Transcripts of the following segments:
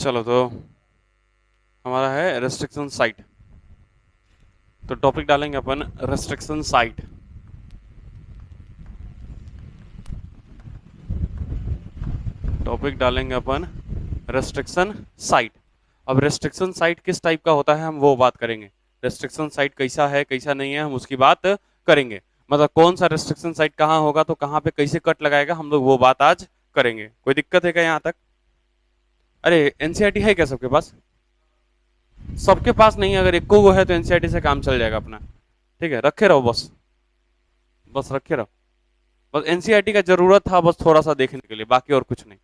चलो तो हमारा है रेस्ट्रिक्शन साइट। तो टॉपिक डालेंगे अपन रेस्ट्रिक्शन साइट। टॉपिक डालेंगे अपन रेस्ट्रिक्शन साइट। अब रेस्ट्रिक्शन साइट किस टाइप का होता है हम वो बात करेंगे। रेस्ट्रिक्शन साइट कैसा है कैसा नहीं है हम उसकी बात करेंगे। मतलब कौन सा रेस्ट्रिक्शन साइट कहाँ होगा तो कहाँ पे कैसे कट लगाएगा हम लोग वो बात आज करेंगे। कोई दिक्कत है क्या यहाँ तक? अरे एनसीईआरटी है क्या सबके पास? सबके पास नहीं, अगर एक को है तो एनसीईआरटी से काम चल जाएगा अपना। ठीक है, रखे रहो बस, बस रखे रहो। बस एनसीईआरटी का जरूरत था बस थोड़ा सा देखने के लिए, बाकी और कुछ नहीं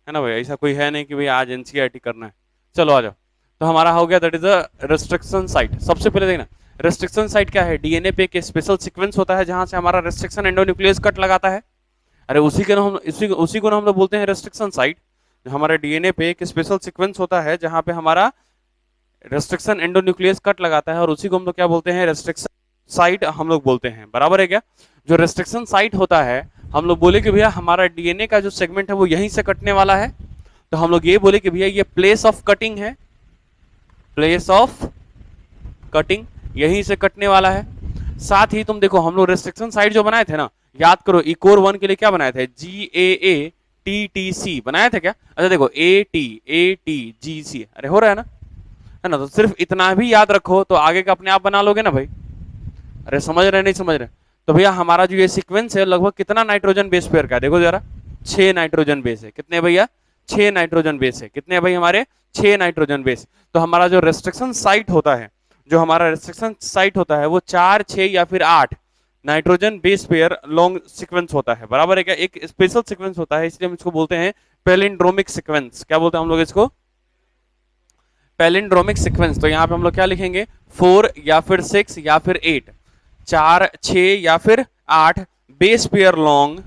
है ना भाई। ऐसा कोई है नहीं कि भाई आज एनसीईआरटी करना है। चलो आ जाओ। तो हमारा हो गया that is a restriction site. सबसे पहले देखना रेस्ट्रिक्शन साइट क्या है। डीएनए पे एक स्पेशल सीक्वेंस होता है जहां से हमारा रेस्ट्रिक्शन एंडोन्यूक्लियस कट लगाता है। अरे उसी को हम लोग बोलते हैं रेस्ट्रिक्शन साइट। हमारे डीएनए पे एक स्पेशल सीक्वेंस होता है जहां पे हमारा रेस्ट्रिक्शन एंडोन्यूक्लियस कट लगाता है और उसी को हम लोग क्या बोलते हैं? रेस्ट्रिक्शन साइट हम लोग बोलते हैं। बराबर है क्या? जो रेस्ट्रिक्शन साइट होता है हम लोग बोले कि भैया हमारा डीएनए का जो सेगमेंट है वो यहीं से कटने वाला है, तो हम लोग ये बोले कि भैया ये प्लेस ऑफ कटिंग है, प्लेस ऑफ कटिंग यहीं से कटने वाला है। साथ ही तुम देखो हम लोग रेस्ट्रिक्शन साइट जो बनाए थे ना, याद करो इकोर 1 के लिए क्या बनाए थे? GAATTC बनाए थे क्या? अच्छा देखो ATATGC, अरे हो रहा है ना। तो सिर्फ इतना भी याद रखो तो आगे का अपने आप बना लोगे ना भाई। अरे समझ रहे नहीं समझ रहे? तो भैया हमारा जो ये सीक्वेंस है लगभग कितना नाइट्रोजन बेस पेयर का है देखो जरा। 6 नाइट्रोजन बेस है। कितने भैया? 6 नाइट्रोजन बेस है। कितने भाई हमारे? 6 नाइट्रोजन बेस। तो हमारा जो रेस्ट्रिक्शन साइट होता है, जो हमारा रेस्ट्रिक्शन साइट होता है वो 4, 6 या फिर 8 nitrogen base pair long sequence होता है। बराबर है क्या? एक स्पेशल सीक्वेंस होता है, इसलिए हम इसको बोलते हैं पैलिंड्रोमिक सीक्वेंस। क्या बोलते हैं हम लोग इसको? Palindromic sequence. तो यहाँ पे हम लोग क्या लिखेंगे? 4 या फिर 6 या फिर 8, 4, 6 या फिर 8 base pair long,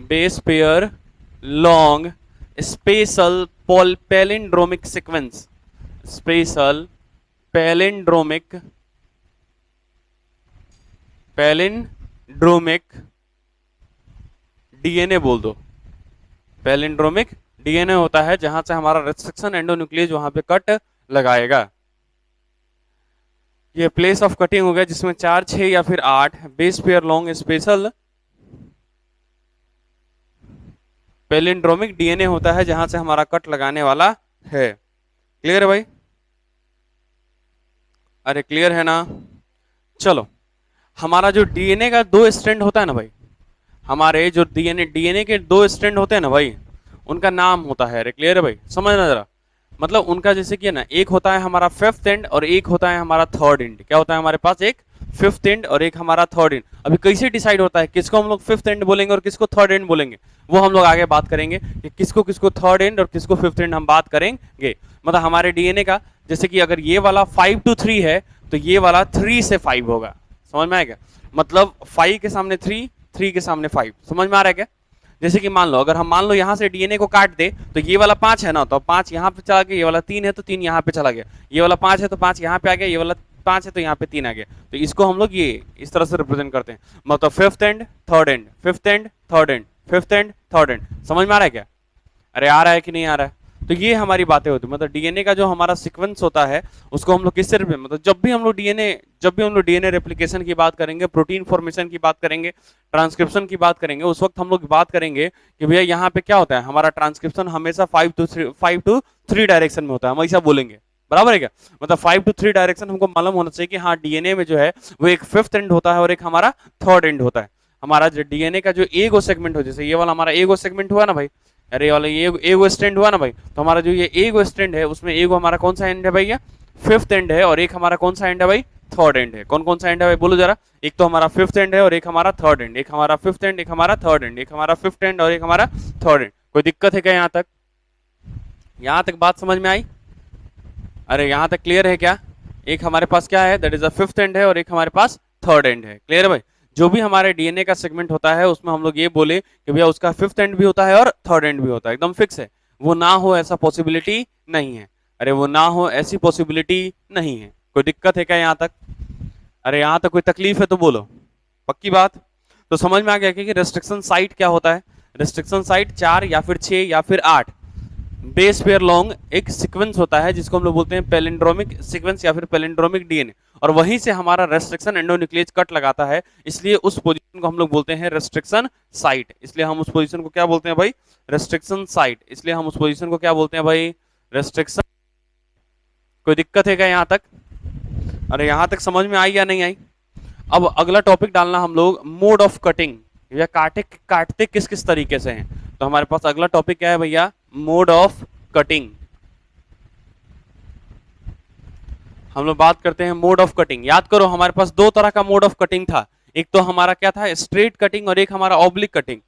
base pair long special palindromic sequence, special palindromic, palindromic DNA बोल दो। पैलिंड्रोमिक डीएनए होता है जहां से हमारा रेस्ट्रिक्शन एंडोन्यूक्लियस वहां पे कट लगाएगा। ये प्लेस ऑफ कटिंग हो गया जिसमें 4, 6 या फिर 8 base pair long special palindromic DNA होता है जहां से हमारा कट लगाने वाला है। क्लियर है भाई? अरे क्लियर है ना? चलो, हमारा जो डीएनए का 2 स्ट्रैंड होता है ना भाई, हमारे जो डीएनए के 2 स्ट्रैंड होते हैं ना भाई, उनका नाम होता है। अरे क्लियर है भाई? समझना जरा। मतलब उनका जैसे कि ना एक होता है हमारा 5th एंड और एक होता है हमारा 3rd एंड। क्या होता है हमारे पास? एक 5th एंड और एक हमारा 3rd एंड। अभी कैसे डिसाइड होता है किसको हम लोग 5th एंड बोलेंगे और किसको 3rd एंड बोलेंगे, वो हम लोग आगे बात करेंगे कि किसको किसको 3rd एंड और किसको 5th एंड हम बात करेंगे। मतलब हमारे डीएनए का जैसे कि अगर ये वाला 5 to 3 है तो ये वाला 3 से 5 होगा। समझ में आएगा? मतलब 5 के सामने 3, 3 के सामने 5। समझ में आ रहा है क्या? जैसे कि मान लो अगर हम मान लो यहाँ से डीएनए को काट दे तो ये वाला 5 है ना, तो 5 यहाँ पे चला गया, ये वाला 3 है तो 3 यहाँ पे चला गया, ये वाला 5 है तो 5 यहाँ पे आ गया, ये वाला 5 है तो यहाँ पे 3 आ गया। तो इसको हम लोग ये इस तरह से रिप्रेजेंट करते हैं। मतलब 5th and 3rd and, 5th and 3rd and, 5th and 3rd and. समझ में आ रहा है क्या? अरे आ रहा है कि नहीं आ रहा है? तो ये हमारी बातें होती है। मतलब डीएनए का जो हमारा सीक्वेंस होता है उसको हम लोग किससे मतलब जब भी हम लोग डीएनए रेप्लिकेशन की बात करेंगे, प्रोटीन फॉर्मेशन की बात करेंगे, ट्रांसक्रिप्शन की बात करेंगे, उस वक्त हम लोग बात करेंगे कि भैया यहाँ पे क्या होता है, हमारा ट्रांसक्रिप्शन हमेशा 5 to 3 डायरेक्शन में होता है। हम ऐसा बोलेंगे। बराबर है क्या? मतलब 5 to 3 डायरेक्शन हमको मालूम होना चाहिए कि हाँ डीएनए में जो है वो एक 5th एंड होता है और एक हमारा 3rd एंड होता है। हमारा जो डीएनए का जो एगो सेगमेंट हो, जैसे ये वाला हमारा एगो सेगमेंट हुआ ना भाई, अरे वाला ये एगो स्ट्रैंड हुआ ना भाई, तो हमारा जो ये एगो स्ट्रैंड है उसमें एगो हमारा कौन सा एंड है भैया? 5th एंड है और एक हमारा कौन सा एंड है भाई? 3rd एंड है। कौन कौन सा एंड है भाई बोलो जरा? एक तो हमारा 5th एंड है और एक हमारा 3rd एंड, एक हमारा 5th एंड, एक हमारा 3rd एंड, एक हमारा 5th एंड और एक हमारा 3rd एंड। कोई दिक्कत है क्या यहाँ तक? यहाँ तक बात समझ में आई? अरे यहाँ तक क्लियर है क्या? एक हमारे पास क्या है that is a 5th and है और एक हमारे पास 3rd एंड है। क्लियर है भाई? जो भी हमारे डीएनए का सेगमेंट होता है उसमें हम लोग ये बोले कि भैया उसका 5th एंड भी होता है और 3rd एंड भी होता है। एकदम फिक्स है, वो ना हो ऐसा पॉसिबिलिटी नहीं है। अरे वो ना हो ऐसी पॉसिबिलिटी नहीं है। कोई दिक्कत है क्या यहाँ तक? अरे यहाँ तक कोई तकलीफ है तो बोलो। पक्की बात? तो समझ में आ गया कि रेस्ट्रिक्शन साइट क्या होता है। रेस्ट्रिक्शन साइट 4 या फिर 6 या फिर 8 बेस पेयर लॉन्ग एक सीक्वेंस होता है जिसको हम लोग बोलते हैं पैलिंड्रोमिक सीक्वेंस या फिर पैलिंड्रोमिक डीएनए, और वहीं से हमारा रेस्ट्रिक्शन एंडोन्यूक्लियस कट लगाता है, इसलिए उस पोजीशन को हम लोग बोलते हैं रेस्ट्रिक्शन साइट। इसलिए हम उस पोजीशन को क्या बोलते हैं भाई? Restriction site. इसलिए हम उस पोजीशन को क्या बोलते हैं भाई? रेस्ट्रिक्शन। कोई दिक्कत है क्या यहाँ तक? अरे यहाँ तक समझ में आई या नहीं आई? अब अगला टॉपिक डालना हम लोग मोड ऑफ कटिंग, या काटते किस किस तरीके से हैं। तो हमारे पास अगला टॉपिक क्या है भैया? Mode of cutting. हम लोग बात करते हैं मोड ऑफ कटिंग। याद करो हमारे पास दो तरह का मोड ऑफ कटिंग था, एक तो हमारा क्या था? स्ट्रेट कटिंग, और एक हमारा ऑब्लिक कटिंग।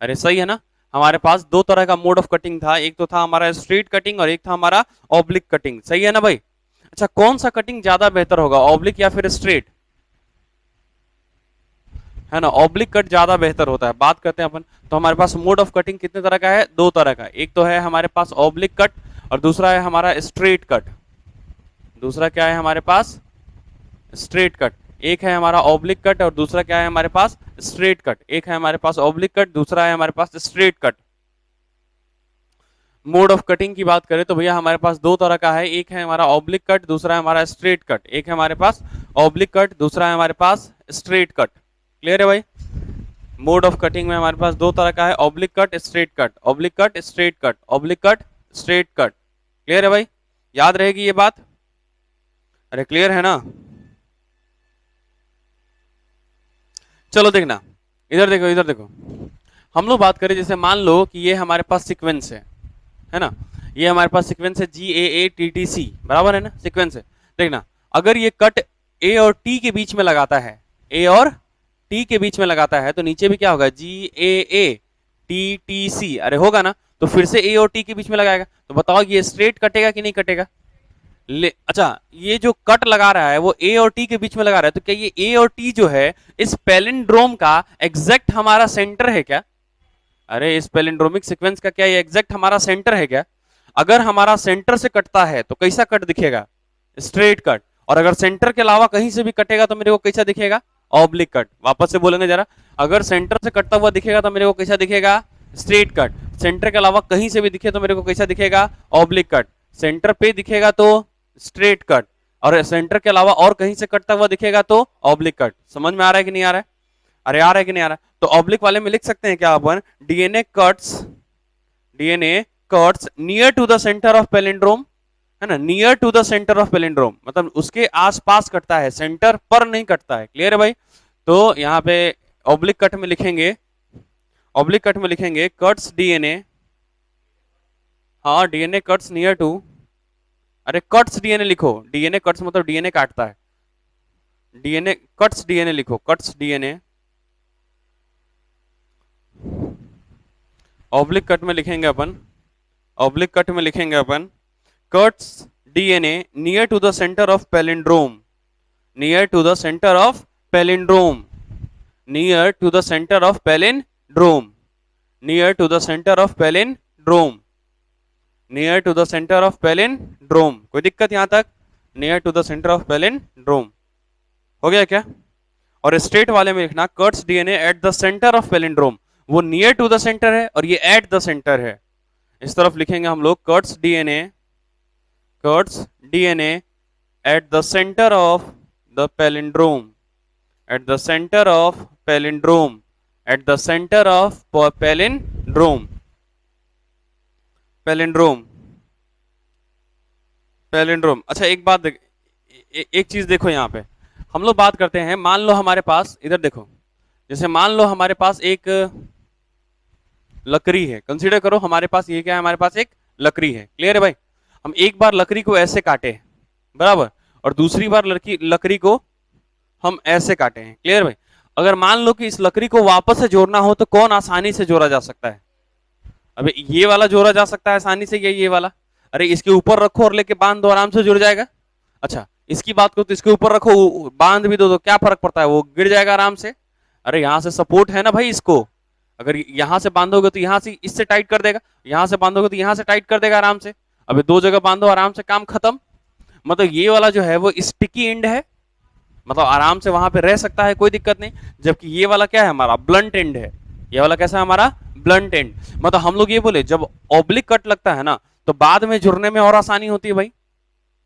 अरे सही है ना? हमारे पास दो तरह का मोड ऑफ कटिंग था, एक तो था हमारा स्ट्रेट कटिंग और एक था हमारा ऑब्लिक कटिंग। सही है ना भाई? अच्छा, कौन सा कटिंग ज्यादा बेहतर होगा, ऑब्लिक या फिर स्ट्रेट? है ना, ऑब्लिक कट ज्यादा बेहतर होता है। बात करते हैं अपन। तो हमारे पास मोड ऑफ कटिंग कितने तरह का है? दो तरह का। एक तो है हमारे पास ऑब्लिक कट और दूसरा है हमारा स्ट्रेट कट। दूसरा क्या है हमारे पास? Straight cut. एक है हमारा ऑब्लिक कट और दूसरा क्या है हमारे पास? Straight cut. एक है हमारे पास ऑब्लिक कट, दूसरा है हमारे पास straight cut. Mode of cutting की बात करें तो भैया हमारे पास दो तरह का है, एक है हमारा ऑब्लिक कट, दूसरा है हमारा स्ट्रेट कट। एक है हमारे पास ऑब्लिक कट, दूसरा है हमारे पास स्ट्रेट कट। क्लियर है भाई? मोड ऑफ कटिंग में हमारे पास दो तरह का है, oblique cut, straight cut, oblique cut, straight cut, oblique cut, straight cut. Clear है भाई? याद रहेगी ये बात? अरे क्लियर है ना? चलो देखना, इधर देखो, इधर देखो। हम लोग बात करें, जैसे मान लो कि ये हमारे पास सीक्वेंस है ना? ये हमारे पास सीक्वेंस है GAATTC, बराबर है ना? सीक्वेंस है। देखना, अगर ये कट A और T के बीच में लगाता है, A और T के बीच में लगाता है, तो नीचे भी क्या होगा? GAATTC। अरे होगा ना? तो फिर से A और T के बीच में लगाएगा, तो बताओ ये स्ट्रेट कटेगा कि नहीं कटेगा? अच्छा, ये जो कट लगा रहा है वो A और T के बीच में लगा रहा है, तो क्या ये A और T जो है इस पैलिंड्रोम का एग्जैक्ट हमारा सेंटर है क्या? अरे इस पैलिंड्रोमिक सीक्वेंस का क्या ये एग्जैक्ट हमारा सेंटर है क्या? अगर हमारा सेंटर से कटता है तो कैसा कट दिखेगा? Straight cut. और अगर सेंटर के अलावा कहीं से भी कटेगा तो मेरे को कैसा दिखेगा? Oblique cut. वापस से बोलेंगे जरा, अगर सेंटर से कटता हुआ दिखेगा तो मेरे को कैसा दिखेगा? Straight cut. सेंटर के अलावा कहीं से भी दिखे तो मेरे को कैसा दिखेगा? Oblique cut. सेंटर पे दिखेगा तो स्ट्रेट कट, और सेंटर के अलावा और कहीं से कटता हुआ दिखेगा तो ऑब्लिक कट। समझ में आ रहा है कि नहीं आ रहा है? अरे आ रहा है कि नहीं आ रहा है? तो ऑब्लिक वाले में लिख सकते हैं क्या अपन? DNA cuts near to the centre of palindrome, है ना? Near to the centre of palindrome मतलब उसके आसपास कटता है, सेंटर पर नहीं कटता है। क्लियर है भाई? तो यहाँ पे ऑब्लिक कट में लिखेंगे, ऑब्लिक कट में लिखेंगे कट्स डीएनए, हाँ डीएनए कट्स नियर टू, अरे कट्स डीएनए लिखो, डीएनए कट्स मतलब डीएनए काटता है, डीएनए कट्स डीएनए लिखो, कट्स डीएनए। ऑब्लिक कट में लिखेंगे अपन, ऑब्लिक कट में लिखेंगे अपन cuts DNA near to the centre of palindrome, near to the centre of palindrome, near to the centre of palindrome, near to the centre of palindrome, near to the centre of palindrome. कोई दिक्कत यहां तक? Near to the centre of palindrome हो गया क्या? और straight वाले में लिखना cuts DNA at the centre of palindrome, वो नियर टू द सेंटर है और ये एट द सेंटर है। इस तरफ लिखेंगे हम लोग cuts DNA at the centre of the palindrome, eight the centre of palindrome, eight the centre of palindrome, palindrome, palindrome. अच्छा एक बात एक चीज देखो, यहाँ पे हम लोग बात करते हैं, मान लो हमारे पास, इधर देखो, जैसे मान लो हमारे पास एक लकड़ी है, कंसीडर करो हमारे पास ये क्या है? हमारे पास एक लकड़ी है। क्लियर है भाई? हम एक बार लकड़ी को ऐसे काटे, बराबर, और दूसरी बार लकड़ी को हम ऐसे काटे हैं। क्लियर भाई? अगर मान लो कि इस लकड़ी को वापस से जोड़ना हो तो कौन आसानी से जोड़ा जा सकता है? अबे ये वाला जोड़ा जा सकता है आसानी से, ये वाला? अरे इसके ऊपर रखो और लेके बांध दो, आराम से जुड़ जाएगा। अच्छा इसकी बात करो तो इसके ऊपर रखो, बांध भी दो तो क्या फर्क पड़ता है? वो गिर जाएगा आराम से। अरे यहाँ से सपोर्ट है ना भाई इसको, अगर यहाँ से बांधोगे तो यहाँ से इससे टाइट कर देगा, यहाँ से बांधोगे तो यहाँ से टाइट कर देगा आराम से। अबे दो जगह बांधो, आराम से काम खत्म। मतलब ये वाला जो है वो स्टिकी एंड है, मतलब आराम से वहां पे रह सकता है, कोई दिक्कत नहीं। जबकि ये वाला क्या है? हमारा ब्लंट एंड है। ये वाला कैसा है? हमारा ब्लंट एंड। मतलब हम लोग ये बोले जब ऑब्लिक कट लगता है ना तो बाद में जुड़ने में और आसानी होती है भाई,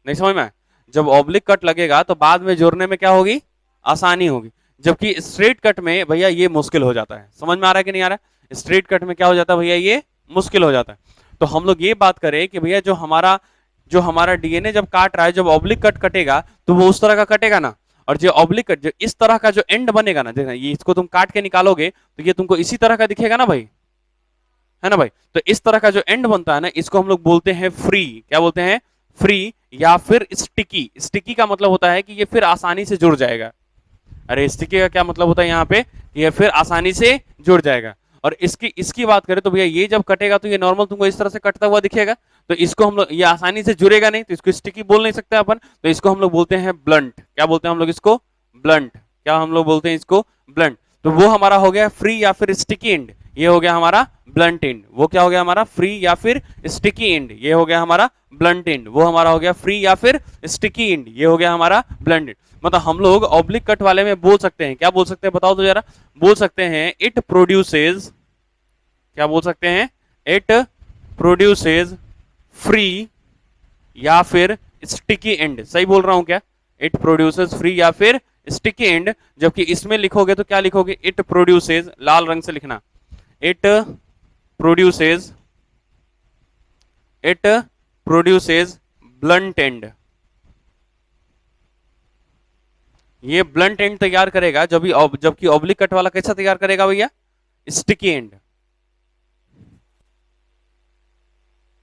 नहीं समझ में? जब ऑब्लिक कट लगेगा तो बाद में जुड़ने में क्या होगी, आसानी होगी, जबकि स्ट्रेट कट में भैया ये मुश्किल हो जाता है। समझ में आ रहा है कि नहीं आ रहा है? स्ट्रेट कट में क्या हो जाता है भैया, ये मुश्किल हो जाता है। तो हम लोग ये बात करें कि भैया जो हमारा डीएनए जब काट रहा है, जब ऑब्लिक कट कटेगा तो वो उस तरह का कटेगा ना, और जो ऑब्लिक कट, जो इस तरह का जो एंड बनेगा ना, देखना ये, इसको तुम काट के निकालोगे तो ये तुमको इसी तरह का दिखेगा ना भाई, है ना भाई? तो इस तरह का जो एंड बनता है ना, इसको हम लोग बोलते हैं फ्री। क्या बोलते हैं? फ्री या फिर स्टिकी। स्टिकी का मतलब होता है कि ये फिर आसानी से जुड़ जाएगा। अरे स्टिकी का क्या मतलब होता है यहाँ पे, ये फिर आसानी से जुड़ जाएगा। और इसकी बात करें तो भैया ये जब कटेगा तो ये नॉर्मल तुमको इस तरह से कटता हुआ दिखेगा, तो इसको हम लोग, ये आसानी से जुड़ेगा नहीं, तो इसको स्टिकी बोल नहीं सकते अपन, तो इसको हम लोग बोलते हैं ब्लंट। क्या बोलते हैं हम लोग इसको? ब्लंट। क्या हम लोग बोलते हैं इसको? ब्लंट। तो वो हमारा हो गया फ्री या फिर स्टिकी एंड, ये हो गया हमारा ब्लंट एंड। वो क्या हो गया हमारा? फ्री या फिर स्टिकी एंड, ये हो गया हमारा ब्लंट एंड। वो हमारा हो गया फ्री या फिर स्टिकी एंड, ये हो गया हमारा ब्लंट एंड। मतलब हम लोग ऑब्लिक कट वाले में बोल सकते हैं, क्या बोल सकते हैं बताओ तो जरा? बोल सकते हैं इट प्रोड्यूसेस, क्या बोल सकते हैं? इट प्रोड्यूसेस फ्री या फिर स्टिकी एंड। सही बोल रहा हूं क्या? इट प्रोड्यूसेस फ्री या फिर स्टिकी एंड। जबकि इसमें लिखोगे तो क्या लिखोगे? इट प्रोड्यूसेस, लाल रंग से लिखना, it produces, it produces blunt and. ये ब्लंट एंड तैयार करेगा, जबकि ऑब्लिक कट वाला कैसा तैयार करेगा भैया? Sticky and.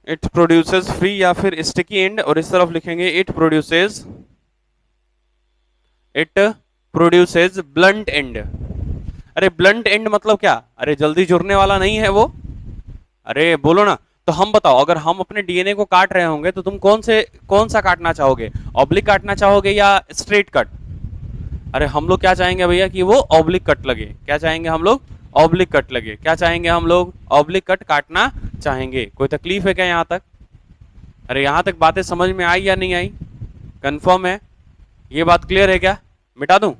It produces free या फिर स्टिकी एंड, और इस तरफ लिखेंगे इट प्रोड्यूसेस ब्लंट एंड। अरे ब्लंट एंड मतलब क्या? अरे जल्दी जुड़ने वाला नहीं है वो। अरे बोलो ना। तो हम बताओ, अगर हम अपने डीएनए को काट रहे होंगे तो तुम कौन सा काटना चाहोगे? ऑब्लिक काटना चाहोगे या स्ट्रेट कट? अरे हम लोग क्या चाहेंगे भैया कि वो ऑब्लिक कट लगे। क्या चाहेंगे हम लोग? ऑब्लिक कट लगे। क्या चाहेंगे हम लोग? ऑब्लिक कट काटना चाहेंगे। कोई तकलीफ है क्या यहाँ तक? अरे यहाँ तक बातें समझ में आई या नहीं आई? कंफर्म है? ये बात क्लियर है क्या? मिटा दूं?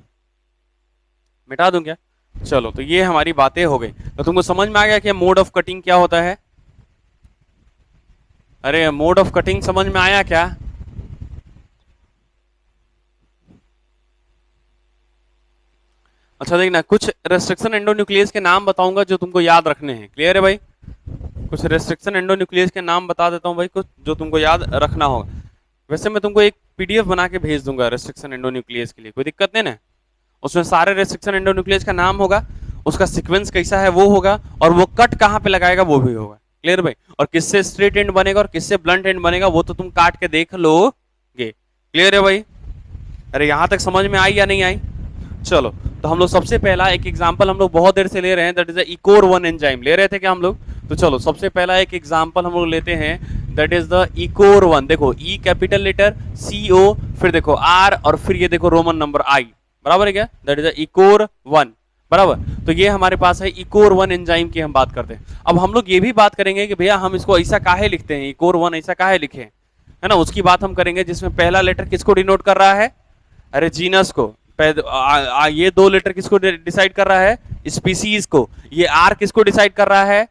मिटा दूं क्या? चलो, तो ये हमारी बातें हो गई। तो तुमको समझ में आ गया कि मोड ऑफ कटिंग क्या होता है? अरे मोड ऑफ कटिंग समझ में आया क्या? अच्छा देखना, कुछ रेस्ट्रिक्शन एंडोन्यूक्लियस के नाम बताऊंगा जो तुमको याद रखने हैं। क्लियर है भाई? कुछ रेस्ट्रिक्शन एंडोन्यूक्लियस के नाम बता देता हूं भाई, कुछ जो तुमको याद रखना होगा। वैसे मैं तुमको एक पीडीएफ बना के भेज दूंगा रेस्ट्रिक्शन एंडोन्यूक्लियस के लिए, कोई दिक्कत नहीं ना? उसमें सारे रेस्ट्रिक्शन एंडोन्यूक्लियस का नाम होगा, उसका सीक्वेंस कैसा है वो होगा, और वो कट कहाँ पे लगाएगा वो भी होगा। क्लियर भाई? और किससे स्ट्रेट एंड बनेगा और किससे ब्लंट एंड बनेगा वो तो तुम काट के देख लोगे। क्लियर है भाई? अरे यहां तक समझ में आई या नहीं आई? चलो, तो हम लोग सबसे पहला एक एग्जांपल हम लोग बहुत देर से ले रहे हैं, that is the equal 1 enzyme. ले रहे थे क्या हम लोग? तो चलो सबसे पहला एक एग्जांपल हम लोग लेते हैं, दैट इज द इकोर 1। देखो ई कैपिटल लेटर, सी ओ, फिर देखो आर, और फिर ये देखो रोमन नंबर आई। बराबर है क्या? That is the equal 1। बराबर। तो ये हमारे पास है इकोर 1 एंजाइम की हम बात करते हैं। अब हम लोग ये भी बात करेंगे कि भैया हम इसको ऐसा काहे लिखते हैं, इकोर 1 ऐसा काहे लिखे, है ना? उसकी बात हम करेंगे, जिसमें पहला लेटर किसको डिनोट कर रहा है? अरे जीनस को। ये 2 लेटर किसको डिसाइड कर रहा है? स्पीसीज को। ये आर किसको डिसाइड कर रहा है?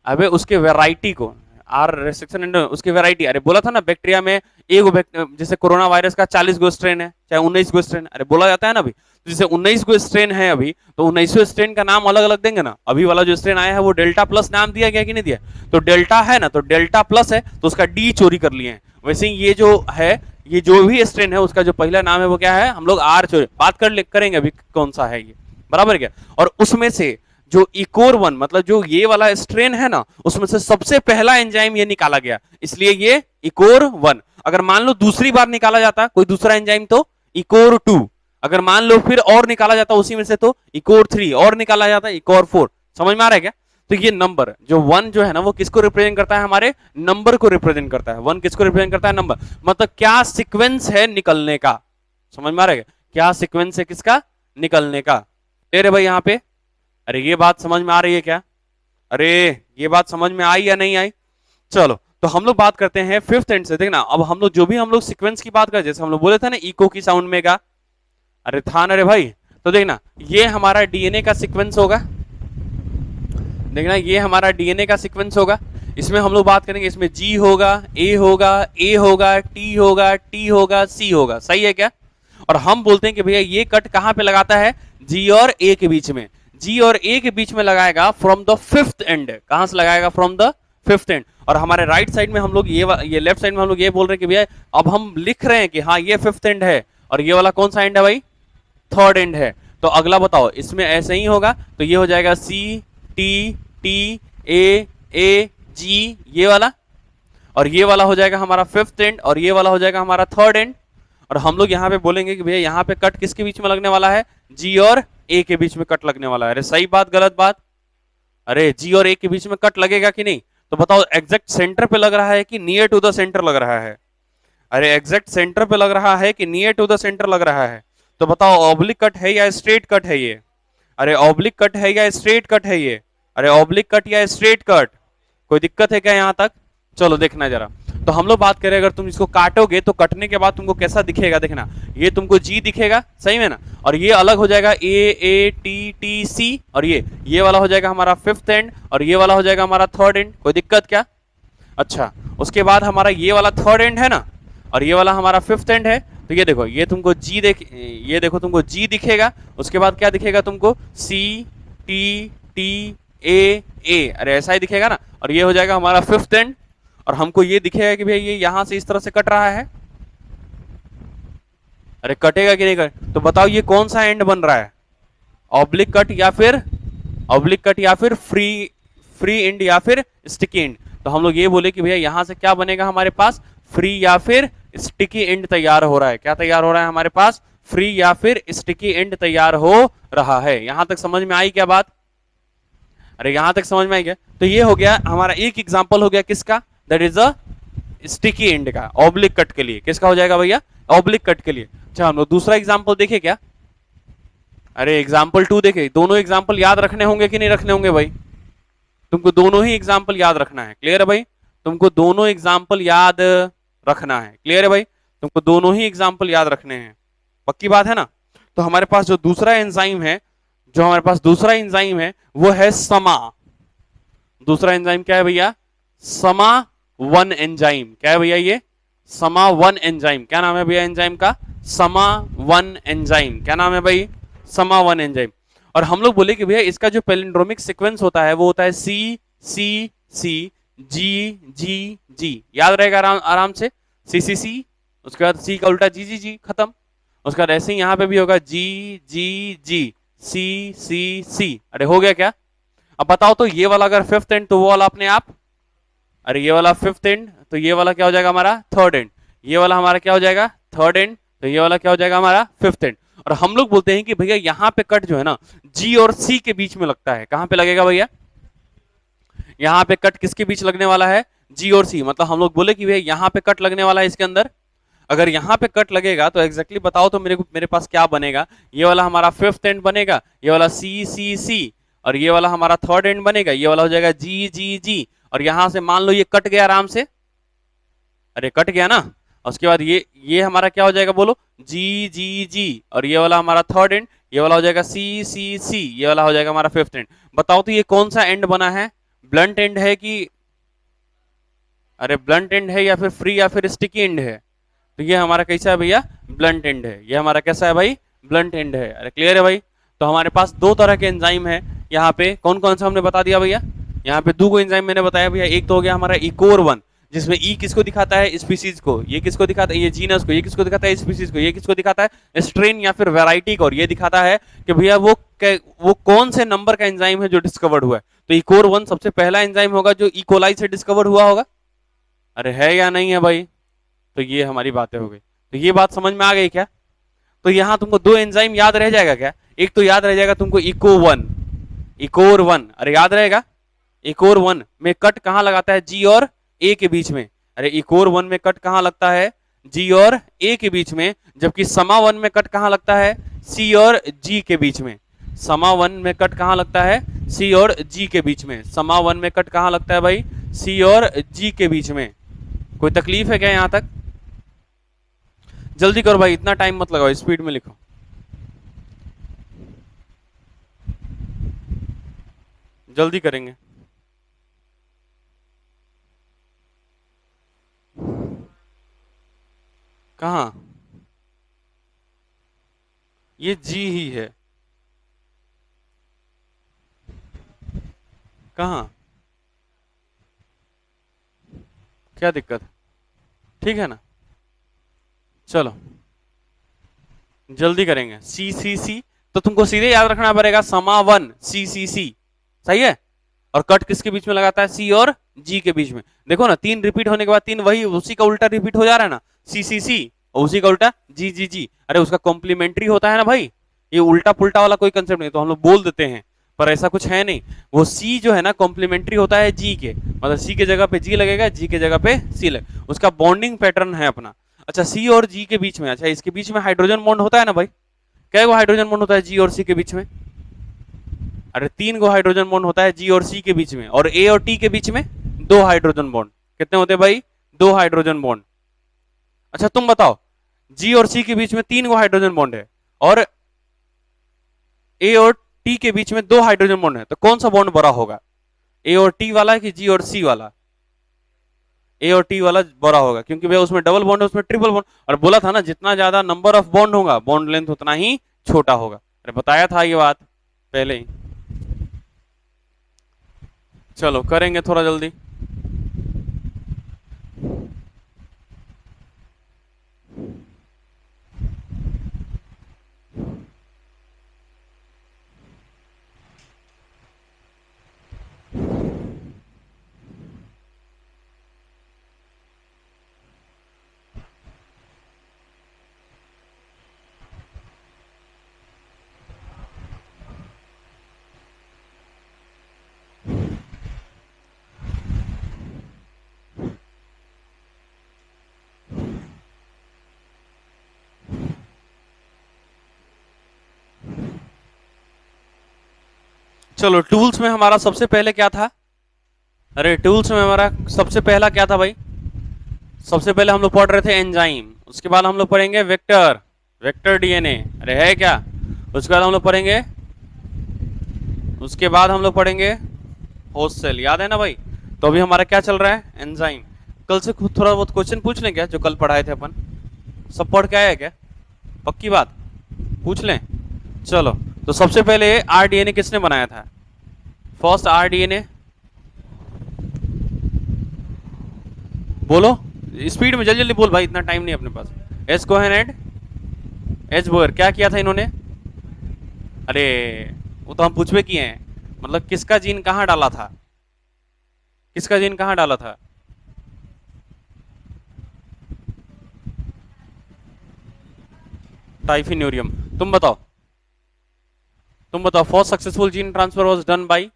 अबे उसके वैरायटी को। आर रेस्ट्रिक्शन उसकी वैरायटी। अरे बोला था ना, बैक्टीरिया में जैसे कोरोना वायरस का 40 गो स्ट्रेन है, चाहे 19 गो स्ट्रेन। अरे बोला जाता है ना अभी, तो जैसे 19 गो स्ट्रेन है अभी, तो 19वें स्ट्रेन का नाम अलग अलग देंगे ना। अभी वाला जो स्ट्रेन आया है वो डेल्टा प्लस नाम दिया गया कि नहीं दिया? तो डेल्टा है ना, तो डेल्टा प्लस है तो उसका डी चोरी कर लिए हैं। वैसे ही ये जो है, ये जो भी स्ट्रेन है उसका जो पहला नाम है वो क्या है? हम लोग आर चोरी बात करेंगे अभी कौन सा है ये। बराबर क्या? और उसमें से जो इकोर 1 मतलब जो ये वाला स्ट्रेन है ना, उसमें से सबसे पहला एंजाइम ये निकाला गया, इसलिए ये इकोर 1। अगर मान लो दूसरी बार निकाला जाता कोई दूसरा एंजाइम तो इकोर 2। अगर मान लो फिर और निकाला जाता उसी में से तो इकोर 3, और निकाला जाता इकोर 4। समझ में आ रहा है क्या? तो ये नंबर जो 1 जो है ना, वो किसको रिप्रेजेंट करता है? हमारे नंबर को रिप्रेजेंट करता है। 1 किसको रिप्रेजेंट करता है? नंबर। मतलब क्या सीक्वेंस है निकलने का। समझ में आ रहा है? क्या सीक्वेंस है किसका? निकलने का। तेरे भाई यहाँ पे, अरे ये बात समझ में आ रही है क्या? अरे ये बात समझ में आई या नहीं आई? चलो, तो हम लोग बात करते हैं 5th एंड से। देखना, अब हम लोग जो भी हम लोग सीक्वेंस की बात करें, जैसे हम लोग बोले थे ना इको की साउंड में का, अरे था ना रे भाई। तो देखना, ये हमारा डीएनए का सीक्वेंस होगा। देखना, ये हमारा डीएनए का सीक्वेंस होगा। इसमें हम लोग बात करेंगे, इसमें जी होगा, ए होगा, ए होगा, टी होगा, टी होगा, सी होगा, सही है क्या? और हम बोलते हैं कि भैया ये कट कहां पे लगाता है? जी और ए के बीच में। जी और ए के बीच में लगाएगा फ्रॉम द फिफ्थ एंड। कहां से लगाएगा? From the fifth and. और हमारे राइट साइड में हम लोग ये लेफ्ट साइड में हम लोग ये बोल रहे हैं कि भैया अब हम लिख रहे हैं कि हाँ ये फिफ्थ एंड है, और ये वाला कौन सा एंड है भाई? थर्ड एंड है। तो अगला बताओ, इसमें ऐसे ही होगा, तो ये हो जाएगा सी, टी, टी, ए, जी, ये वाला, और ये वाला हो जाएगा हमारा फिफ्थ एंड, और ये वाला हो जाएगा हमारा थर्ड एंड। और हम लोग यहाँ पे बोलेंगे कि भैया यहाँ पे कट किसके बीच में लगने वाला है? जी और ए के बीच में कट लगने वाला है। अरे सही बात गलत बात? अरे जी और ए के बीच में कट लगेगा कि नहीं? तो बताओ एग्जैक्ट सेंटर पे लग रहा है कि नियर टू द सेंटर लग रहा है? अरे एग्जैक्ट सेंटर पे लग रहा है कि नियर टू द सेंटर लग रहा है? तो बताओ ऑब्लिक कट है या स्ट्रेट कट है ये? अरे ऑब्लिक कट है या स्ट्रेट कट है ये? अरे ऑब्लिक कट या स्ट्रेट कट? कोई दिक्कत है क्या यहां तक? चलो देखना जरा। तो हम लोग बात करें, अगर तुम इसको काटोगे तो कटने के बाद तुमको कैसा दिखेगा, देखना। ये तुमको जी दिखेगा, सही में ना? और ये अलग हो जाएगा ए टी टी सी, और ये वाला हो जाएगा हमारा फिफ्थ एंड, और ये वाला हो जाएगा हमारा थर्ड एंड। कोई दिक्कत क्या? अच्छा, उसके बाद हमारा ये वाला थर्ड एंड है ना, और ये वाला हमारा फिफ्थ एंड है। तो ये देखो, ये तुमको जी ये देखो तुमको जी दिखेगा। उसके बाद क्या दिखेगा तुमको? सी, टी, ए। अरे ऐसा ही दिखेगा ना। और ये हो जाएगा हमारा फिफ्थ एंड, और हमको ये दिखेगा कि भैया ये यहां से इस तरह से कट रहा है। अरे कटेगा कि नहीं कट? तो बताओ ये कौन सा एंड बन रहा है? ऑब्लिक कट या फिर फ्री एंड या फिर स्टिकी एंड? तो हम लोग ये बोले कि भैया यहां से क्या बनेगा हमारे पास? फ्री या फिर स्टिकी एंड तैयार हो रहा है। क्या तैयार हो रहा है हमारे पास? फ्री या फिर स्टिकी एंड तैयार हो रहा है। यहां तक समझ में आई क्या बात? अरे यहां तक समझ में आई क्या? तो ये हो गया हमारा एक एग्जांपल हो गया किसका? That is a sticky and का, ऑब्लिक कट के लिए। किसका हो जाएगा भैया? ऑब्लिक कट के लिए। अच्छा, हम लोग दूसरा एग्जांपल देखे क्या? अरे एग्जाम्पल 2 देखे। दोनों एग्जाम्पल याद रखने होंगे कि नहीं रखने होंगे भाई? तुमको दोनों ही एग्जाम्पल याद रखना है। क्लियर है भाई? तुमको दोनों एग्जाम्पल याद रखना है। क्लियर है भाई? तुमको दोनों ही एग्जाम्पल याद रखने हैं। पक्की बात है ना? तो हमारे पास जो दूसरा एंजाइम है वो है समा। दूसरा एंजाइम क्या है भैया? समा वन एंजाइम। क्या है भैया ये? समा वन एंजाइम। क्या नाम है भैया एंजाइम का? समा वन एंजाइम। क्या नाम है भाई? समा वन एंजाइम। और हम लोग बोले कि भैया इसका जो पैलिंड्रोमिक सीक्वेंस होता है वो होता है सी, सी, सी, जी, जी, जी। याद रहेगा आराम से। सी, उसके बाद सी का उल्टा जी, खत्म। उसके बाद ऐसे ही यहां पे भी होगा जी, जी, सी। अरे हो गया क्या? अब बताओ तो ये वाला अगर फिफ्थ एंड तो वो वाला अपने आप। अरे ये वाला फिफ्थ एंड, तो ये वाला क्या हो जाएगा हमारा? Third and. ये वाला हमारा क्या हो जाएगा? Third and. तो ये वाला क्या हो जाएगा हमारा? Fifth and. और हम लोग बोलते हैं कि भैया यहाँ पे कट जो है ना, जी और सी के बीच में लगता है। कहां पे लगेगा भैया? यहाँ पे कट किसके बीच लगने वाला है? जी और सी। मतलब हम लोग बोले कि भैया यहाँ पे कट लगने वाला है इसके अंदर। अगर यहाँ पे कट लगेगा तो एग्जैक्टली बताओ तो मेरे पास क्या बनेगा? ये वाला हमारा फिफ्थ एंड बनेगा, ये वाला सी, और ये वाला हमारा थर्ड एंड बनेगा। ये वाला हो जाएगा जी। और यहां से मान लो ये कट गया आराम से। अरे कट गया ना। उसके बाद ये हमारा क्या हो जाएगा बोलो? जी। और ये वाला हमारा थर्ड एंड, ये वाला हो जाएगा सी। ये वाला हो जाएगा हमारा फिफ्थ एंड। बताओ तो ये कौन सा एंड बना है? ब्लंट एंड है कि अरे ब्लंट एंड है या फिर फ्री या फिर स्टिकी एंड है? तो ये हमारा कैसा है भैया? ब्लंट एंड है। ये हमारा कैसा है भाई? ब्लंट एंड है। अरे क्लियर है भाई? तो हमारे पास दो तरह के एंजाइम है यहाँ पे। कौन कौन सा हमने बता दिया भैया? यहाँ पे दो एंजाइम मैंने बताया भैया। एक तो हो गया हमारा इकोर वन, जिसमें ई किसको दिखाता है? स्पीसीज को। ये किसको दिखाता है? ये जीनस को। ये किसको दिखाता है? स्पीसीज को। ये किसको दिखाता है? स्ट्रेन या फिर वैरायटी को। और ये दिखाता है कि भैया वो कौन से नंबर का एंजाइम है जो डिस्कवर्ड हुआ है। तो इकोर वन सबसे पहला एंजाइम होगा जो इकोलाई से डिस्कवर हुआ होगा। अरे है या नहीं है भाई? तो ये हमारी बातें हो गई। तो ये बात समझ में आ गई क्या? तो यहां तुमको दो एंजाइम याद रह जाएगा क्या? एक तो याद रह जाएगा तुमको इकोर वन। अरे याद रहेगा? इकोर वन में कट कहां लगाता है? जी और ए के बीच में। अरे इकोर वन में कट कहां लगता है? जी और ए के बीच में। जबकि समा वन में कट कहां लगता है? सी और जी के बीच में। समा वन में कट कहां लगता है? सी और जी के बीच में। समा वन में कट कहां लगता है भाई? सी और जी के बीच में। कोई तकलीफ है क्या यहां तक? जल्दी करो भाई, इतना टाइम मत लगाओ, स्पीड में लिखो। जल्दी करेंगे। कहाँ? ये जी ही है। कहाँ? क्या दिक्कत? ठीक है ना? चलो जल्दी करेंगे। सी सी सी, तो तुमको सीधे याद रखना पड़ेगा समावन, सी सी सी। सही है। और कट किसके बीच में लगाता है? सी और जी के बीच में। देखो ना, तीन रिपीट होने के बाद तीन वही उसी का उल्टा रिपीट हो जा रहा है ना, सी सी सी, और उसी का उल्टा जी जी जी। अरे उसका कॉम्प्लीमेंट्री होता है ना भाई, ये उल्टा पुल्टा वाला कोई कंसेप्ट नहीं, तो हम लोग बोल देते हैं, पर ऐसा कुछ है नहीं। वो सी जो है ना कॉम्प्लीमेंट्री होता है जी के, मतलब सी के जगह पे जी लगेगा, जी के जगह पे सी लगे, उसका बॉन्डिंग पैटर्न है अपना। अच्छा, सी और जी के बीच में, अच्छा इसके बीच में हाइड्रोजन बॉन्ड होता है ना भाई, क्या वो हाइड्रोजन बॉन्ड होता है जी और सी के बीच में? अरे तीन गो हाइड्रोजन बॉन्ड होता है जी और सी के बीच में, और ए और टी के बीच में दो हाइड्रोजन बॉन्ड। कितने होते हैं भाई? दो हाइड्रोजन बॉन्ड। अच्छा तुम बताओ, जी और सी के बीच में तीन गो हाइड्रोजन बॉन्ड है, और ए और टी के बीच में दो हाइड्रोजन बॉन्ड है, तो कौन सा बॉन्ड बड़ा होगा? ए और टी वाला कि जी और सी वाला? ए और टी वाला बड़ा होगा, क्योंकि भैया उसमें डबल बॉन्ड है, उसमें ट्रिपल बॉन्ड। और बोला था ना, जितना ज्यादा नंबर ऑफ बॉन्ड होगा बॉन्ड लेंथ उतना ही छोटा होगा। अरे बताया था ये बात पहले ही। चलो करेंगे थोड़ा जल्दी। चलो टूल्स में हमारा सबसे पहले क्या था? अरे टूल्स में हमारा सबसे पहला क्या था भाई? सबसे पहले हम लोग पढ़ रहे थे एंजाइम, उसके बाद हम लोग पढ़ेंगे वेक्टर, वेक्टर डीएनए। अरे है क्या? उसके बाद हम लोग पढ़ेंगे, उसके बाद हम लोग पढ़ेंगे होस्ट सेल, याद है ना भाई? तो अभी हमारा क्या चल रहा है? एंजाइम। कल से थोड़ा बहुत क्वेश्चन पूछ लें क्या, जो कल पढ़ाए थे अपन? सब पढ़ के आए हैं क्या? पक्की बात? पूछ लें? चलो, तो सबसे पहले आरडीएनए किसने बनाया था? फर्स्ट आरडीएनए, बोलो स्पीड में, जल्दी जल्दी बोल भाई, इतना टाइम नहीं अपने पास। S Cohen and H Boyer, क्या किया था इन्होंने? अरे वो तो हम पूछवे किए हैं, मतलब किसका जीन कहाँ डाला था? किसका जीन कहाँ डाला था? टाइफिन्यूरियम। तुम बताओ, तुम बताओ, first successful gene transfer was done by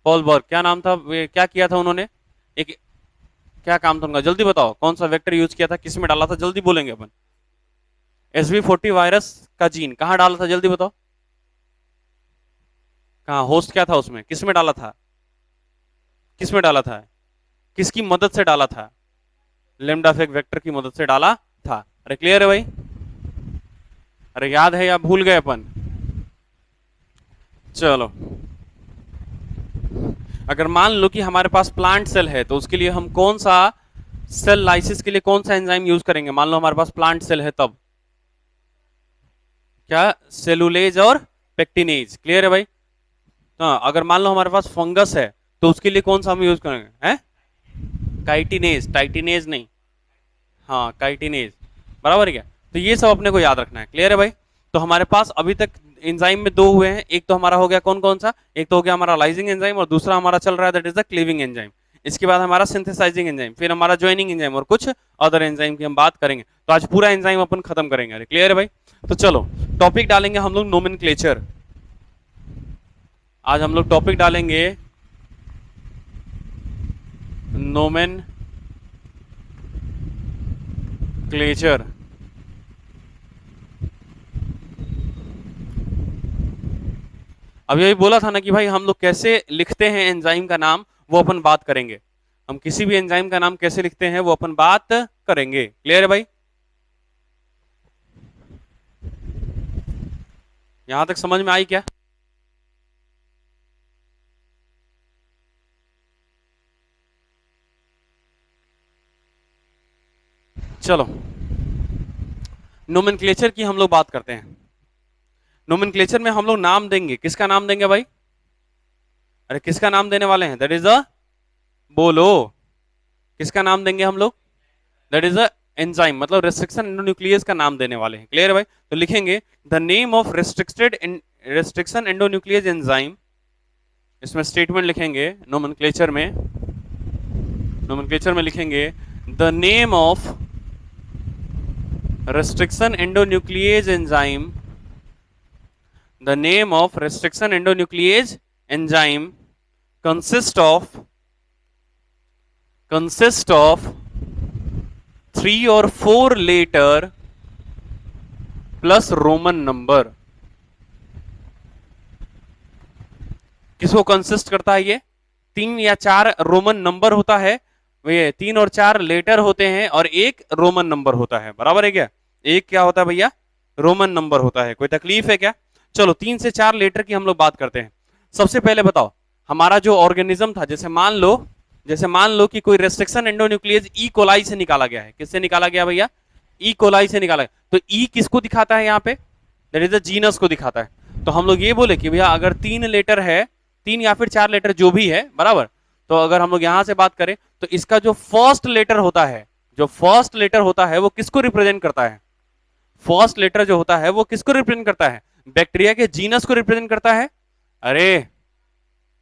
Paul Berg. क्या नाम था क्या किया था उन्होंने? एक, क्या काम था उनका? जल्दी बताओ, कौन सा वेक्टर यूज किया था, किस में डाला था? जल्दी बोलेंगे अपन। SV40 वायरस का जीन कहाँ डाला था? जल्दी बताओ। कहाँ होस्ट क्या था उसमें, किस में डाला था? किस में डाला था? किसकी मदद से डाला था? लेमडा फेक वेक्टर की मदद से डाला था। अरे क्लियर है भाई? अरे याद है या भूल गए अपन? चलो, अगर मान लो कि हमारे पास प्लांट सेल है, तो उसके लिए हम कौन सा सेल लाइसिस के लिए कौन सा एंजाइम यूज करेंगे? मान लो हमारे पास प्लांट सेल है तब, क्या? सेलुलेज और पेक्टिनेज। क्लियर है भाई? हाँ, अगर मान लो हमारे पास फंगस है, तो उसके लिए कौन सा हम यूज करेंगे? हैं? काइटिनेज, टाइटिनेज नहीं। हाँ काइटिनेज, बराबर है क्या? तो ये सब अपने को याद रखना है। क्लियर है भाई? तो हमारे पास अभी तक एंजाइम में दो हुए हैं, एक तो हमारा हो गया कौन कौन सा? एक तो हो गया हमारा लाइजिंग एंजाइम, और दूसरा हमारा चल रहा है that is the cleaving enzyme. इसके बाद हमारा सिंथेसाइजिंग एंजाइम, फिर हमारा ज्वाइनिंग एंजाइम, और कुछ अदर एंजाइम की हम बात करेंगे। तो आज पूरा एंजाइम अपन खत्म करेंगे। अरे क्लियर है भाई? तो चलो टॉपिक डालेंगे हम लोग नोमेनक्लेचर। आज हम लोग टॉपिक डालेंगे नोमेनक्लेचर। अभी अभी बोला था ना कि भाई हम लोग कैसे लिखते हैं एंजाइम का नाम, वो अपन बात करेंगे। हम किसी भी एंजाइम का नाम कैसे लिखते हैं वो अपन बात करेंगे। क्लियर है भाई? यहां तक समझ में आई क्या? चलो नोमेनक्लेचर की हम लोग बात करते हैं। नोमेनक्लेचर में हम लोग नाम देंगे, किसका नाम देंगे भाई? अरे किसका नाम देने वाले हैं? दैट इज अ, बोलो, किसका नाम देंगे हम लोग? दैट इज अ एंजाइम, मतलब रेस्ट्रिक्शन एंडोन्यूक्लियस का नाम देने वाले हैं। क्लियर है भाई? तो लिखेंगे the name of restriction endonuclease enzyme, इसमें स्टेटमेंट लिखेंगे नोमेनक्लेचर में लिखेंगे the name of restriction endonuclease enzyme, the name of restriction endonuclease enzyme consist of 3 or 4 letter plus roman number। किसको कंसिस्ट करता है? ये 3 या 4 रोमन नंबर होता है, वे 3 और 4 लेटर होते हैं और एक रोमन नंबर होता है। बराबर है क्या? एक क्या होता है भैया? रोमन नंबर होता है। कोई तकलीफ है क्या? चलो 3 से 4 लेटर की हम लोग बात करते हैं। सबसे पहले बताओ, हमारा जो ऑर्गेनिज्म था, जैसे मान लो कि कोई रेस्ट्रिक्शन एंडोन्यूक्लियस ई कोलाई से निकाला गया है। किससे निकाला गया भैया? ई कोलाई से निकाला गया। तो ई किसको दिखाता है यहाँ पे? दैट इज द जीनस को दिखाता है। तो हम लोग ये बोले कि भैया अगर 3 लेटर है, 3 या फिर 4 लेटर जो भी है, बराबर, तो अगर हम लोग यहां से बात करें तो इसका जो फर्स्ट लेटर होता है वो किसको रिप्रेजेंट करता है? फर्स्ट लेटर जो होता है वो किसको रिप्रेजेंट करता है? बैक्टीरिया के जीनस को रिप्रेजेंट करता है। अरे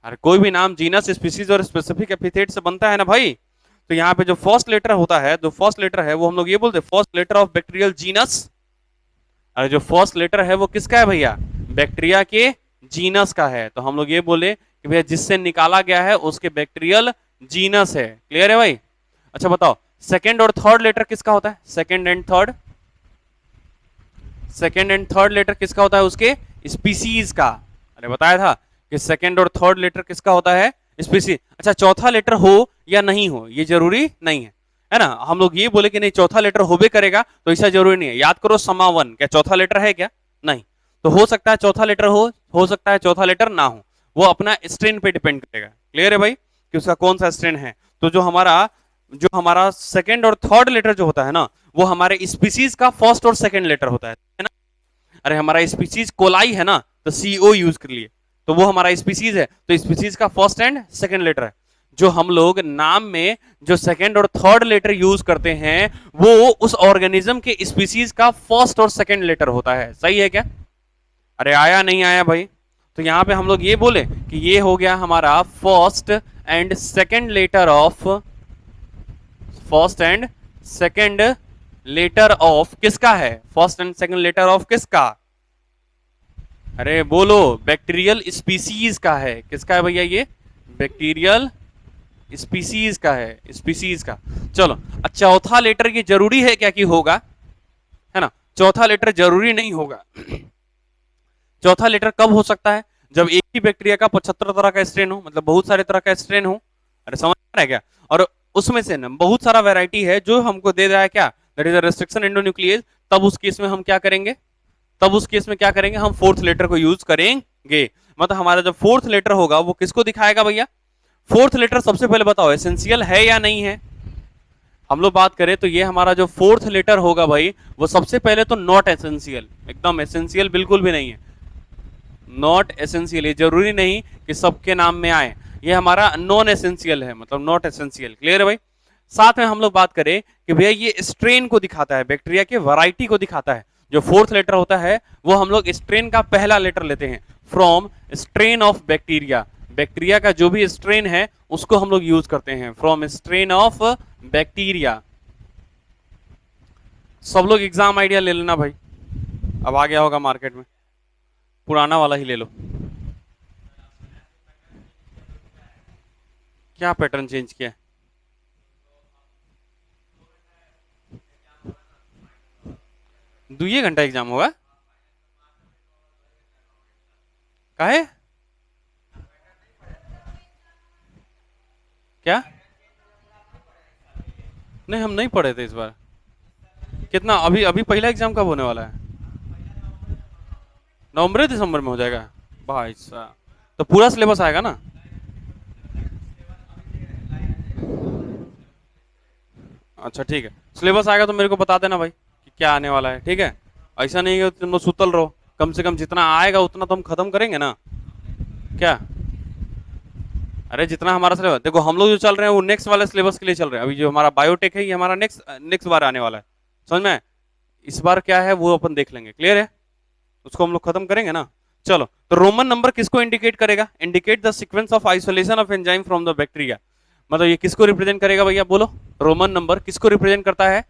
अरे कोई भी नाम जीनस, स्पीसीज और स्पेसिफिक एपिथेट से बनता है ना भाई। तो यहाँ पे जो फर्स्ट लेटर होता है, जो फर्स्ट लेटर है वो हम लोग ये बोलते हैं first letter of bacterial genus. अरे जो फर्स्ट लेटर है वो किसका है भैया? बैक्टीरिया के जीनस का है। तो हम लोग ये बोले कि भैया जिससे निकाला गया है उसके बैक्टीरियल जीनस है। क्लियर है भाई? अच्छा बताओ, सेकेंड और थर्ड लेटर किसका होता है? सेकेंड एंड थर्ड लेटर किसका होता है? उसके स्पीसीज का। अरे बताया था कि सेकेंड और थर्ड लेटर किसका होता है? स्पीसीज। अच्छा चौथा लेटर हो या नहीं हो ये जरूरी नहीं है ना। हम लोग ये बोले कि नहीं चौथा लेटर होबे करेगा, तो ऐसा जरूरी नहीं है। याद करो समावन, क्या चौथा लेटर है क्या? नहीं। तो हो सकता है चौथा लेटर हो सकता है चौथा लेटर ना हो, वो अपना स्ट्रेन पे डिपेंड करेगा। क्लियर है भाई कि उसका कौन सा स्ट्रेन है? तो जो हमारा सेकंड और थर्ड लेटर जो होता है ना, वो हमारे स्पीसीज का फर्स्ट और सेकंड लेटर होता है ना। अरे हमारा स्पीसीज कोलाई है ना, तो CO यूज कर लिए, तो वो हमारा स्पीसीज है, तो स्पीसीज का फर्स्ट एंड सेकंड लेटर है। जो हम लोग नाम में जो सेकंड और थर्ड लेटर यूज करते हैं वो उस ऑर्गेनिज्म के स्पीसीज का फर्स्ट और सेकंड लेटर होता है। सही है क्या? अरे आया नहीं आया भाई? तो यहां पे हम लोग ये बोले कि ये हो गया हमारा first and second letter of किसका है? First and second letter of किसका? अरे बोलो, बैक्टीरियल स्पीसीज का है। किसका है भैया? ये बैक्टीरियल स्पीसीज का है, स्पीसीज का। चलो चौथा लेटर ये जरूरी है क्या कि होगा? है ना, चौथा लेटर जरूरी नहीं होगा। चौथा लेटर कब हो सकता है? जब एक ही बैक्टीरिया का 75 तरह का स्ट्रेन हो, मतलब बहुत सारे तरह का स्ट्रेन हो। अरे समझ आ रहा है क्या? और उसमें से ना बहुत सारा वैरायटी है जो हमको दे रहा है क्या? That is a restriction endonuclease. तब उस केस में हम क्या करेंगे? हम फोर्थ लेटर को यूज करेंगे। मतलब हमारा जब फोर्थ लेटर होगा वो किसको दिखाएगा भैया? फोर्थ लेटर सबसे पहले बताओ एसेंशियल है या नहीं है? हम लोग बात करें तो ये हमारा जो फोर्थ लेटर होगा भाई, वो सबसे पहले तो नॉट एसेंशियल, एकदम एसेंशियल बिल्कुल भी नहीं है। नॉट एसेंशियल, ये जरूरी नहीं कि सबके नाम में आए, ये हमारा नॉन एसेंशियल है, मतलब नॉट एसेंशियल। क्लियर है भाई? साथ में हम लोग बात करें कि भैया ये स्ट्रेन को दिखाता है, बैक्टीरिया के वैरायटी को दिखाता है। जो फोर्थ लेटर होता है वो हम लोग स्ट्रेन का पहला लेटर लेते हैं, from strain of bacteria. Bacteria का जो भी स्ट्रेन है उसको हम लोग यूज करते हैं, फ्रॉम स्ट्रेन ऑफ बैक्टीरिया। सब लोग एग्जाम आइडिया ले लेना भाई, अब आ गया होगा मार्केट में, पुराना वाला ही ले लो। क्या पैटर्न चेंज किया? दुइये घंटा एग्जाम होगा? काहे? क्या? नहीं हम नहीं पढ़े थे इस बार। कितना अभी अभी पहला एग्जाम कब होने वाला है? नवंबर दिसंबर में हो जाएगा भाई साहब? तो पूरा सिलेबस आएगा ना? अच्छा ठीक है, सिलेबस आएगा तो मेरे को बता देना भाई कि क्या आने वाला है, ठीक है। ऐसा नहीं है कि तुम लोग सुतल रहो, कम से कम जितना आएगा उतना तो हम खत्म करेंगे ना, क्या। अरे जितना हमारा सिलेबस देखो, हम लोग जो चल रहे हैं वो नेक्स्ट वाले सिलेबस के लिए चल रहे हैं। अभी जो हमारा बायोटेक है ये हमारा नेक्स्ट नेक्स्ट बार आने वाला है, समझ में। इस बार क्या है वो अपन देख लेंगे, क्लियर है, उसको हम लोग खत्म करेंगे ना। चलो, तो रोमन नंबर किसको इंडिकेट करेगा? Indicate the sequence of isolation of enzyme from the bacteria. मतलब ये किसको रिप्रेजेंट करेगा भैया, बोलो। रोमन नंबर किसको रिप्रेजेंट करता है?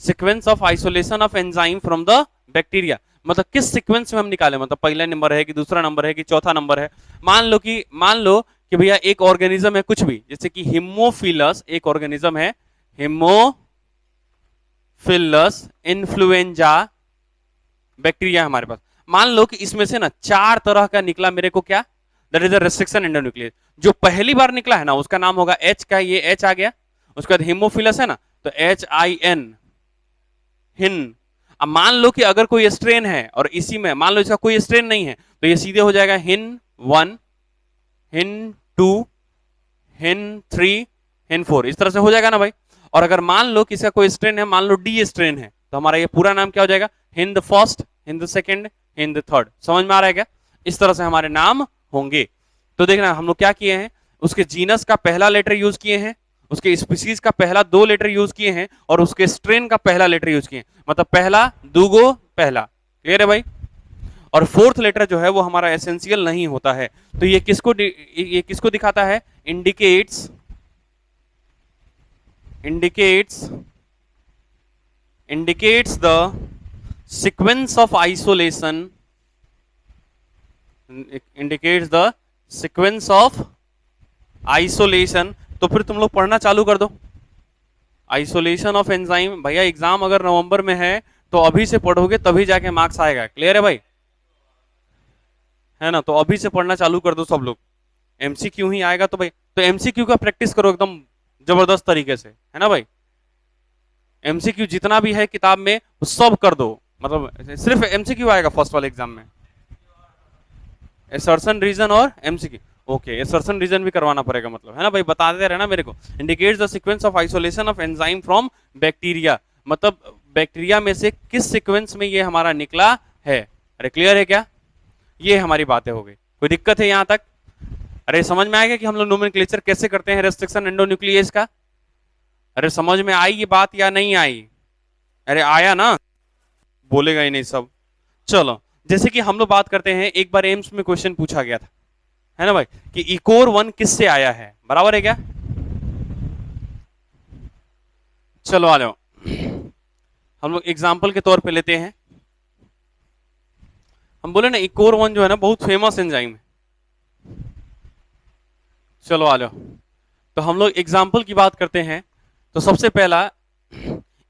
Sequence of isolation of enzyme from the bacteria. मतलब किस सीक्वेंस में हम निकाले, मतलब पहला नंबर है कि दूसरा नंबर है कि चौथा नंबर है। मान लो कि भैया एक ऑर्गेनिज्म है कुछ भी, जैसे कि हिमोफिलस एक ऑर्गेनिज्म है, हिमोफिलस इन्फ्लुएंजा बैक्टीरिया हमारे पास। मान लो कि इसमें से ना 4 तरह का निकला मेरे को, क्या, that is a restriction endonuclease. जो पहली बार निकला है ना उसका नाम होगा एच का, ये एच आ गया। उसके बाद हिमोफिलस है ना, तो HIN, हिन। अब मान लो कि अगर कोई स्ट्रेन है और इसी में मान लो इसका कोई स्ट्रेन नहीं है, तो ये सीधे हो जाएगा HIN1, HIN2, HIN3, HIN4, इस तरह से हो जाएगा ना भाई। और अगर मान लो कि इसका कोई स्ट्रेन है, मान लो D स्ट्रेन है, तो हमारा ये पूरा नाम क्या हो जाएगा? Hind first, Hind second, Hind third. समझ में आ रहा है क्या? इस तरह से हमारे नाम होंगे। तो देखना हम लोग क्या किए हैं, उसके जीनस का पहला लेटर यूज किए हैं, उसके स्पीसीज का पहला 2 लेटर यूज किए हैं, और उसके स्ट्रेन का पहला लेटर यूज किए हैं। मतलब पहला, दूगो, पहला। क्लियर है भाई? और 4th लेटर जो है वो हमारा एसेंशियल नहीं होता है। तो ये किसको दिखाता है? Indicates the sequence of isolation, indicates the sequence of isolation. तो फिर तुम लोग पढ़ना चालू कर दो, आइसोलेशन ऑफ एंजाइम। भैया एग्जाम अगर नवंबर में है तो अभी से पढ़ोगे तभी जाके मार्क्स आएगा। क्लियर है भाई? है ना? तो अभी से पढ़ना चालू कर दो सब लोग, MCQ ही आएगा। तो भाई तो MCQ का प्रैक्टिस करो एकदम जबरदस्त तरीके से, है ना भाई। MCQ जितना भी है किताब में वो सब कर दो। मतलब सिर्फ MCQ आएगा फर्स्ट वाले एग्जाम में, एसर्शन रीजन और MCQ। ओके, एसर्शन रीजन भी करवाना पड़ेगा, मतलब, है ना भाई। बताते रहना मेरे को। Indicates the sequence of isolation of enzyme from bacteria, मतलब बैक्टीरिया में से किस सीक्वेंस में ये हमारा निकला है। अरे क्लियर है क्या? ये हमारी बातें हो गई। कोई दिक्कत है यहाँ तक? अरे समझ में आएगा कि हम लोग नोमेनक्लेचर कैसे करते हैं रेस्ट्रिक्शन एंडोन्यूक्लियस का? अरे समझ में आई ये बात या नहीं आई? अरे आया ना? बोलेगा ही नहीं सब। चलो, जैसे कि हम लोग बात करते हैं, एक बार एम्स में क्वेश्चन पूछा गया था, है ना भाई, कि इकोर 1 किससे आया है, बराबर है क्या? चलो आ जाओ, हम लोग एग्जाम्पल के तौर पे लेते हैं। हम बोले ना इकोर 1 जो है ना बहुत फेमस एंजाइम है। चलो आ जाओ, तो हम लोग एग्जाम्पल की बात करते हैं। तो सबसे पहला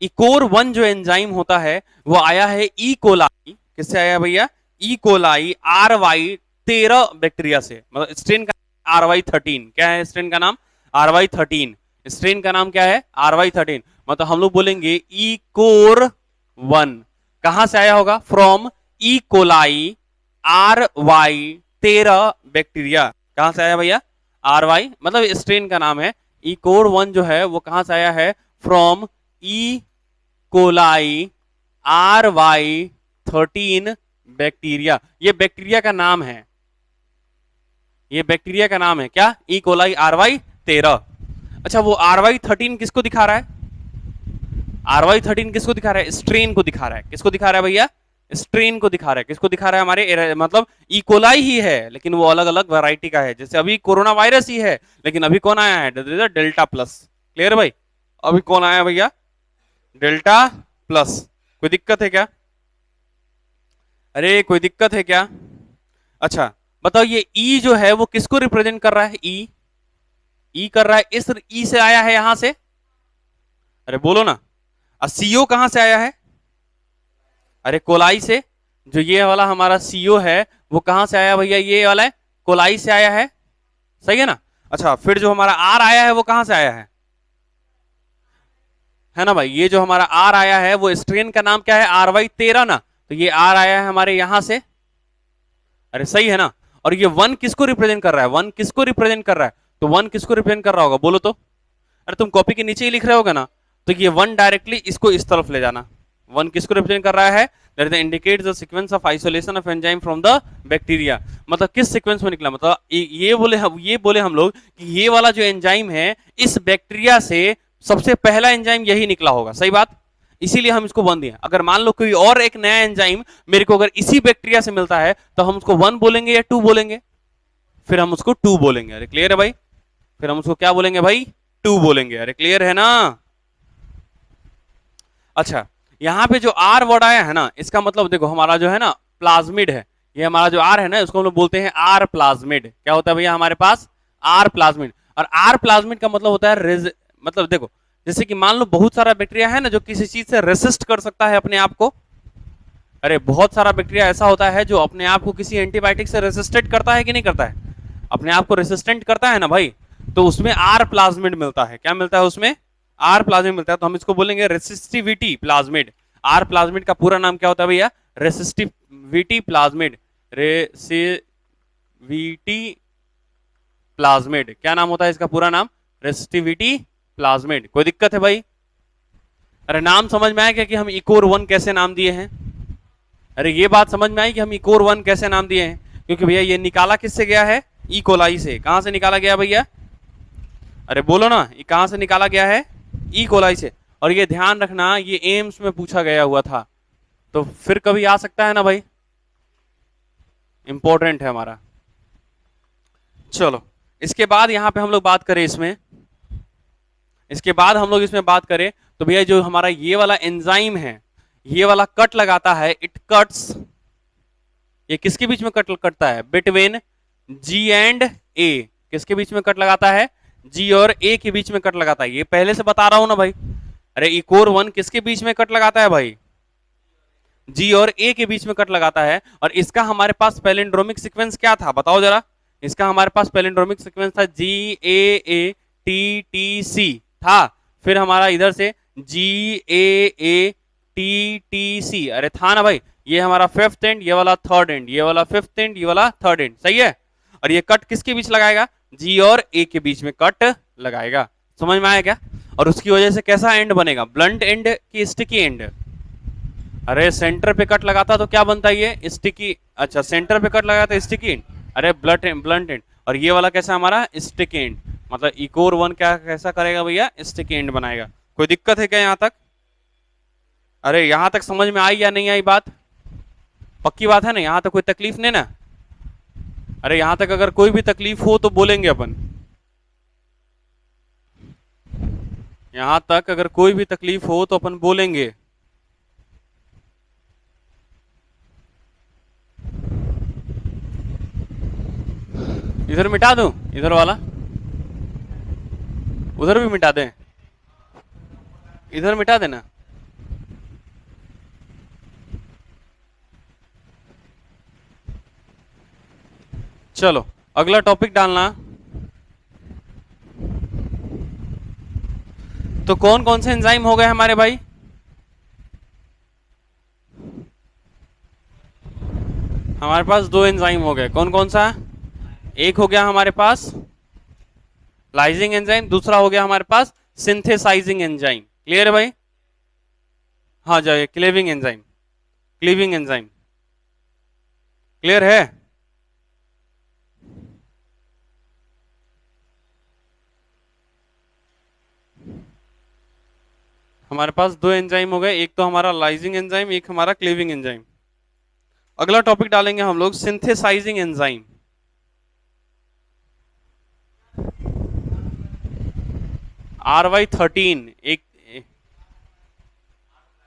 इकोर 1 जो एंजाइम होता है वो आया है ई कोलाई। किससे आया भैया? ई कोलाई RY13 बैक्टीरिया से। मतलब स्ट्रेन का RY13 क्या है? स्ट्रेन का नाम RY13। स्ट्रेन का नाम क्या है? RY13। मतलब हम लोग बोलेंगे इकोर 1 कहां से आया होगा? From E coli RY13 bacteria. कहां से आया भैया? RY मतलब स्ट्रेन का नाम है। इकोर 1 जो है वो कहां से आया है? From E coli RY13 bacteria. ये बैक्टीरिया का नाम है, ये बैक्टीरिया का नाम है क्या? E coli RY13। अच्छा, वो RY13 किसको दिखा रहा है? RY13 किसको दिखा रहा है? स्ट्रेन को दिखा रहा है। किसको दिखा रहा है भैया? स्ट्रेन को दिखा रहा है। किसको दिखा रहा है? हमारे मतलब ई कोलाई ही है लेकिन वो अलग अलग वैरायटी का है। जैसे अभी कोरोना वायरस ही है लेकिन अभी कौन आया है? Delta plus. क्लियर भाई? अभी कौन आया भैया? Delta plus. कोई दिक्कत है क्या? अरे कोई दिक्कत है क्या? अच्छा बताओ, ये ई जो है वो किसको रिप्रेजेंट कर रहा है? ई कर रहा है, इस ई से आया है यहां से। अरे बोलो ना। सीओ कहां से आया है? अरे कोलाई से। जो ये वाला हमारा सीओ है वो कहां से आया भैया? ये वाला है कोलाई से आया है, सही है ना। अच्छा, फिर जो हमारा आर आया है वो कहां से आया है ना भाई? ये जो हमारा आर आया है वो स्ट्रेन का नाम क्या है? RY13 ना। तो ये आर आया है हमारे यहां से। अरे सही है ना। और ये 1 किसको रिप्रेजेंट कर रहा है? 1 किसको रिप्रेजेंट कर रहा है? तो 1 किसको रिप्रेजेंट कर रहा होगा बोलो तो? अरे तुम कॉपी के नीचे ही लिख रहे होगे ना। तो ये 1 डायरेक्टली इसको इस तरफ ले जाना, वन किसको रिप्रेजेंट कर रहा है? That indicate the sequence of isolation of enzyme from the bacteria. मतलब किस सीक्वेंस में निकला, मतलब ये बोले हम लोग कि ये वाला जो एंजाइम है इस बैक्टीरिया से सबसे पहला एंजाइम यही निकला होगा। सही बात, इसीलिए हम इसको वन दिए। अगर मान लो कोई और एक नया एंजाइम मेरे को अगर इसी बैक्टीरिया से मिलता है तो हम उसको वन बोलेंगे या टू बोलेंगे? फिर हम उसको टू बोलेंगे। अरे क्लियर है भाई? फिर हम उसको क्या बोलेंगे भाई? टू बोलेंगे। अरे क्लियर है ना? अच्छा, यहां पे जो आर वर्ड आया है ना, इसका मतलब देखो हमारा जो है ना प्लाज्मिड है, ये हमारा जो आर है ना इसको हम लोग बोलते हैं आर प्लाज्मिड। क्या होता है भैया हमारे पास? R plasmid. और आर प्लाज्मिड का मतलब होता है मतलब देखो जैसे कि मान लो बहुत सारा बैक्टीरिया है ना जो किसी चीज से रेसिस्ट कर सकता है अपने आप को। अरे बहुत सारा बैक्टीरिया ऐसा होता है जो अपने आप को किसी एंटीबायोटिक से रेसिस्टेट करता है कि नहीं करता है? अपने आप को रेसिस्टेंट करता है ना भाई, तो उसमें आर प्लाज्मिड मिलता है। क्या मिलता है उसमें? आर प्लाज्मिड मिलता है। तो हम इसको बोलेंगे रेसिस्टिविटी प्लाज्मिड। आर प्लाज्मिड का पूरा नाम क्या होता है भैया? Resistivity plasmid. रेसिविटी प्लाज्मिड क्या नाम होता है इसका पूरा नाम? Resistivity plasmid. कोई दिक्कत है भाई? अरे नाम समझ में आया क्या कि हम इकोर वन कैसे नाम दिए हैं? अरे ये बात समझ में आई कि हम इकोर वन कैसे नाम दिए हैं? क्योंकि भैया ये निकाला किससे गया है? ई कोलाई से। कहां से निकाला गया भैया? अरे बोलो ना, ये कहां से निकाला गया है? ई कोलाई से। और ये ध्यान रखना ये एम्स में पूछा गया हुआ था, तो फिर कभी आ सकता है ना भाई, इंपॉर्टेंट है हमारा। चलो इसके बाद यहां पे हम लोग बात करें इसके बाद हम लोग इसमें बात करें तो भैया जो हमारा ये वाला एंजाइम है ये वाला कट लगाता है, इट कट्स, ये किसके बीच में कट करता है? बिटवीन जी एंड ए। किसके बीच में कट लगाता है? जी और ए के बीच में कट लगाता है। ये पहले से बता रहा हूं ना भाई। अरे इकोर वन किसके बीच में कट लगाता है भाई? जी और ए के बीच में कट लगाता है। और इसका हमारे पास पैलिंड्रोमिक सीक्वेंस क्या था बताओ जरा? इसका हमारे पास पैलिंड्रोमिक सीक्वेंस था GAATTC था। फिर हमारा इधर से GAATTC, अरे था ना भाई। ये हमारा फिफ्थ एंड, ये वाला थर्ड एंड, ये वाला फिफ्थ एंड, ये वाला थर्ड एंड। सही है। और ये कट किसके बीच लगाएगा? जी और ए के बीच में कट लगाएगा। समझ में आया क्या? और उसकी वजह से कैसा एंड बनेगा? ब्लंट एंड की स्टिकी एंड? अरे सेंटर पे कट लगाता तो क्या बनता है? ये स्टिकी। अच्छा सेंटर पे कट लगाता स्टिकी एंड। अरे ब्लंट एंड। और ये वाला कैसा हमारा? Sticky and. मतलब इकोर वन क्या कैसा करेगा भैया? स्टिकी एंड बनाएगा। कोई दिक्कत है क्या यहां तक? अरे यहां तक समझ में आई या नहीं आई बात? पक्की बात है ना? यहां तक कोई तकलीफ नहीं ना? अरे यहां तक अगर कोई भी तकलीफ हो तो बोलेंगे अपन। यहां तक अगर कोई भी तकलीफ हो तो अपन बोलेंगे। इधर मिटा दूं? इधर वाला उधर भी मिटा दें? इधर मिटा देना। चलो अगला टॉपिक डालना। तो कौन कौन से एंजाइम हो गए हमारे भाई? हमारे पास दो एंजाइम हो गए। कौन कौन सा? एक हो गया हमारे पास लाइजिंग एंजाइम, दूसरा हो गया हमारे पास सिंथेसाइजिंग एंजाइम। क्लियर है भाई? हाँ जाइए cleaving enzyme, cleaving enzyme. Clear है? हमारे पास दो एंजाइम हो गए, एक तो हमारा लाइजिंग एंजाइम, एक हमारा क्लीविंग एंजाइम। अगला टॉपिक डालेंगे हम लोग सिंथेसाइजिंग एंजाइम। RY13 एक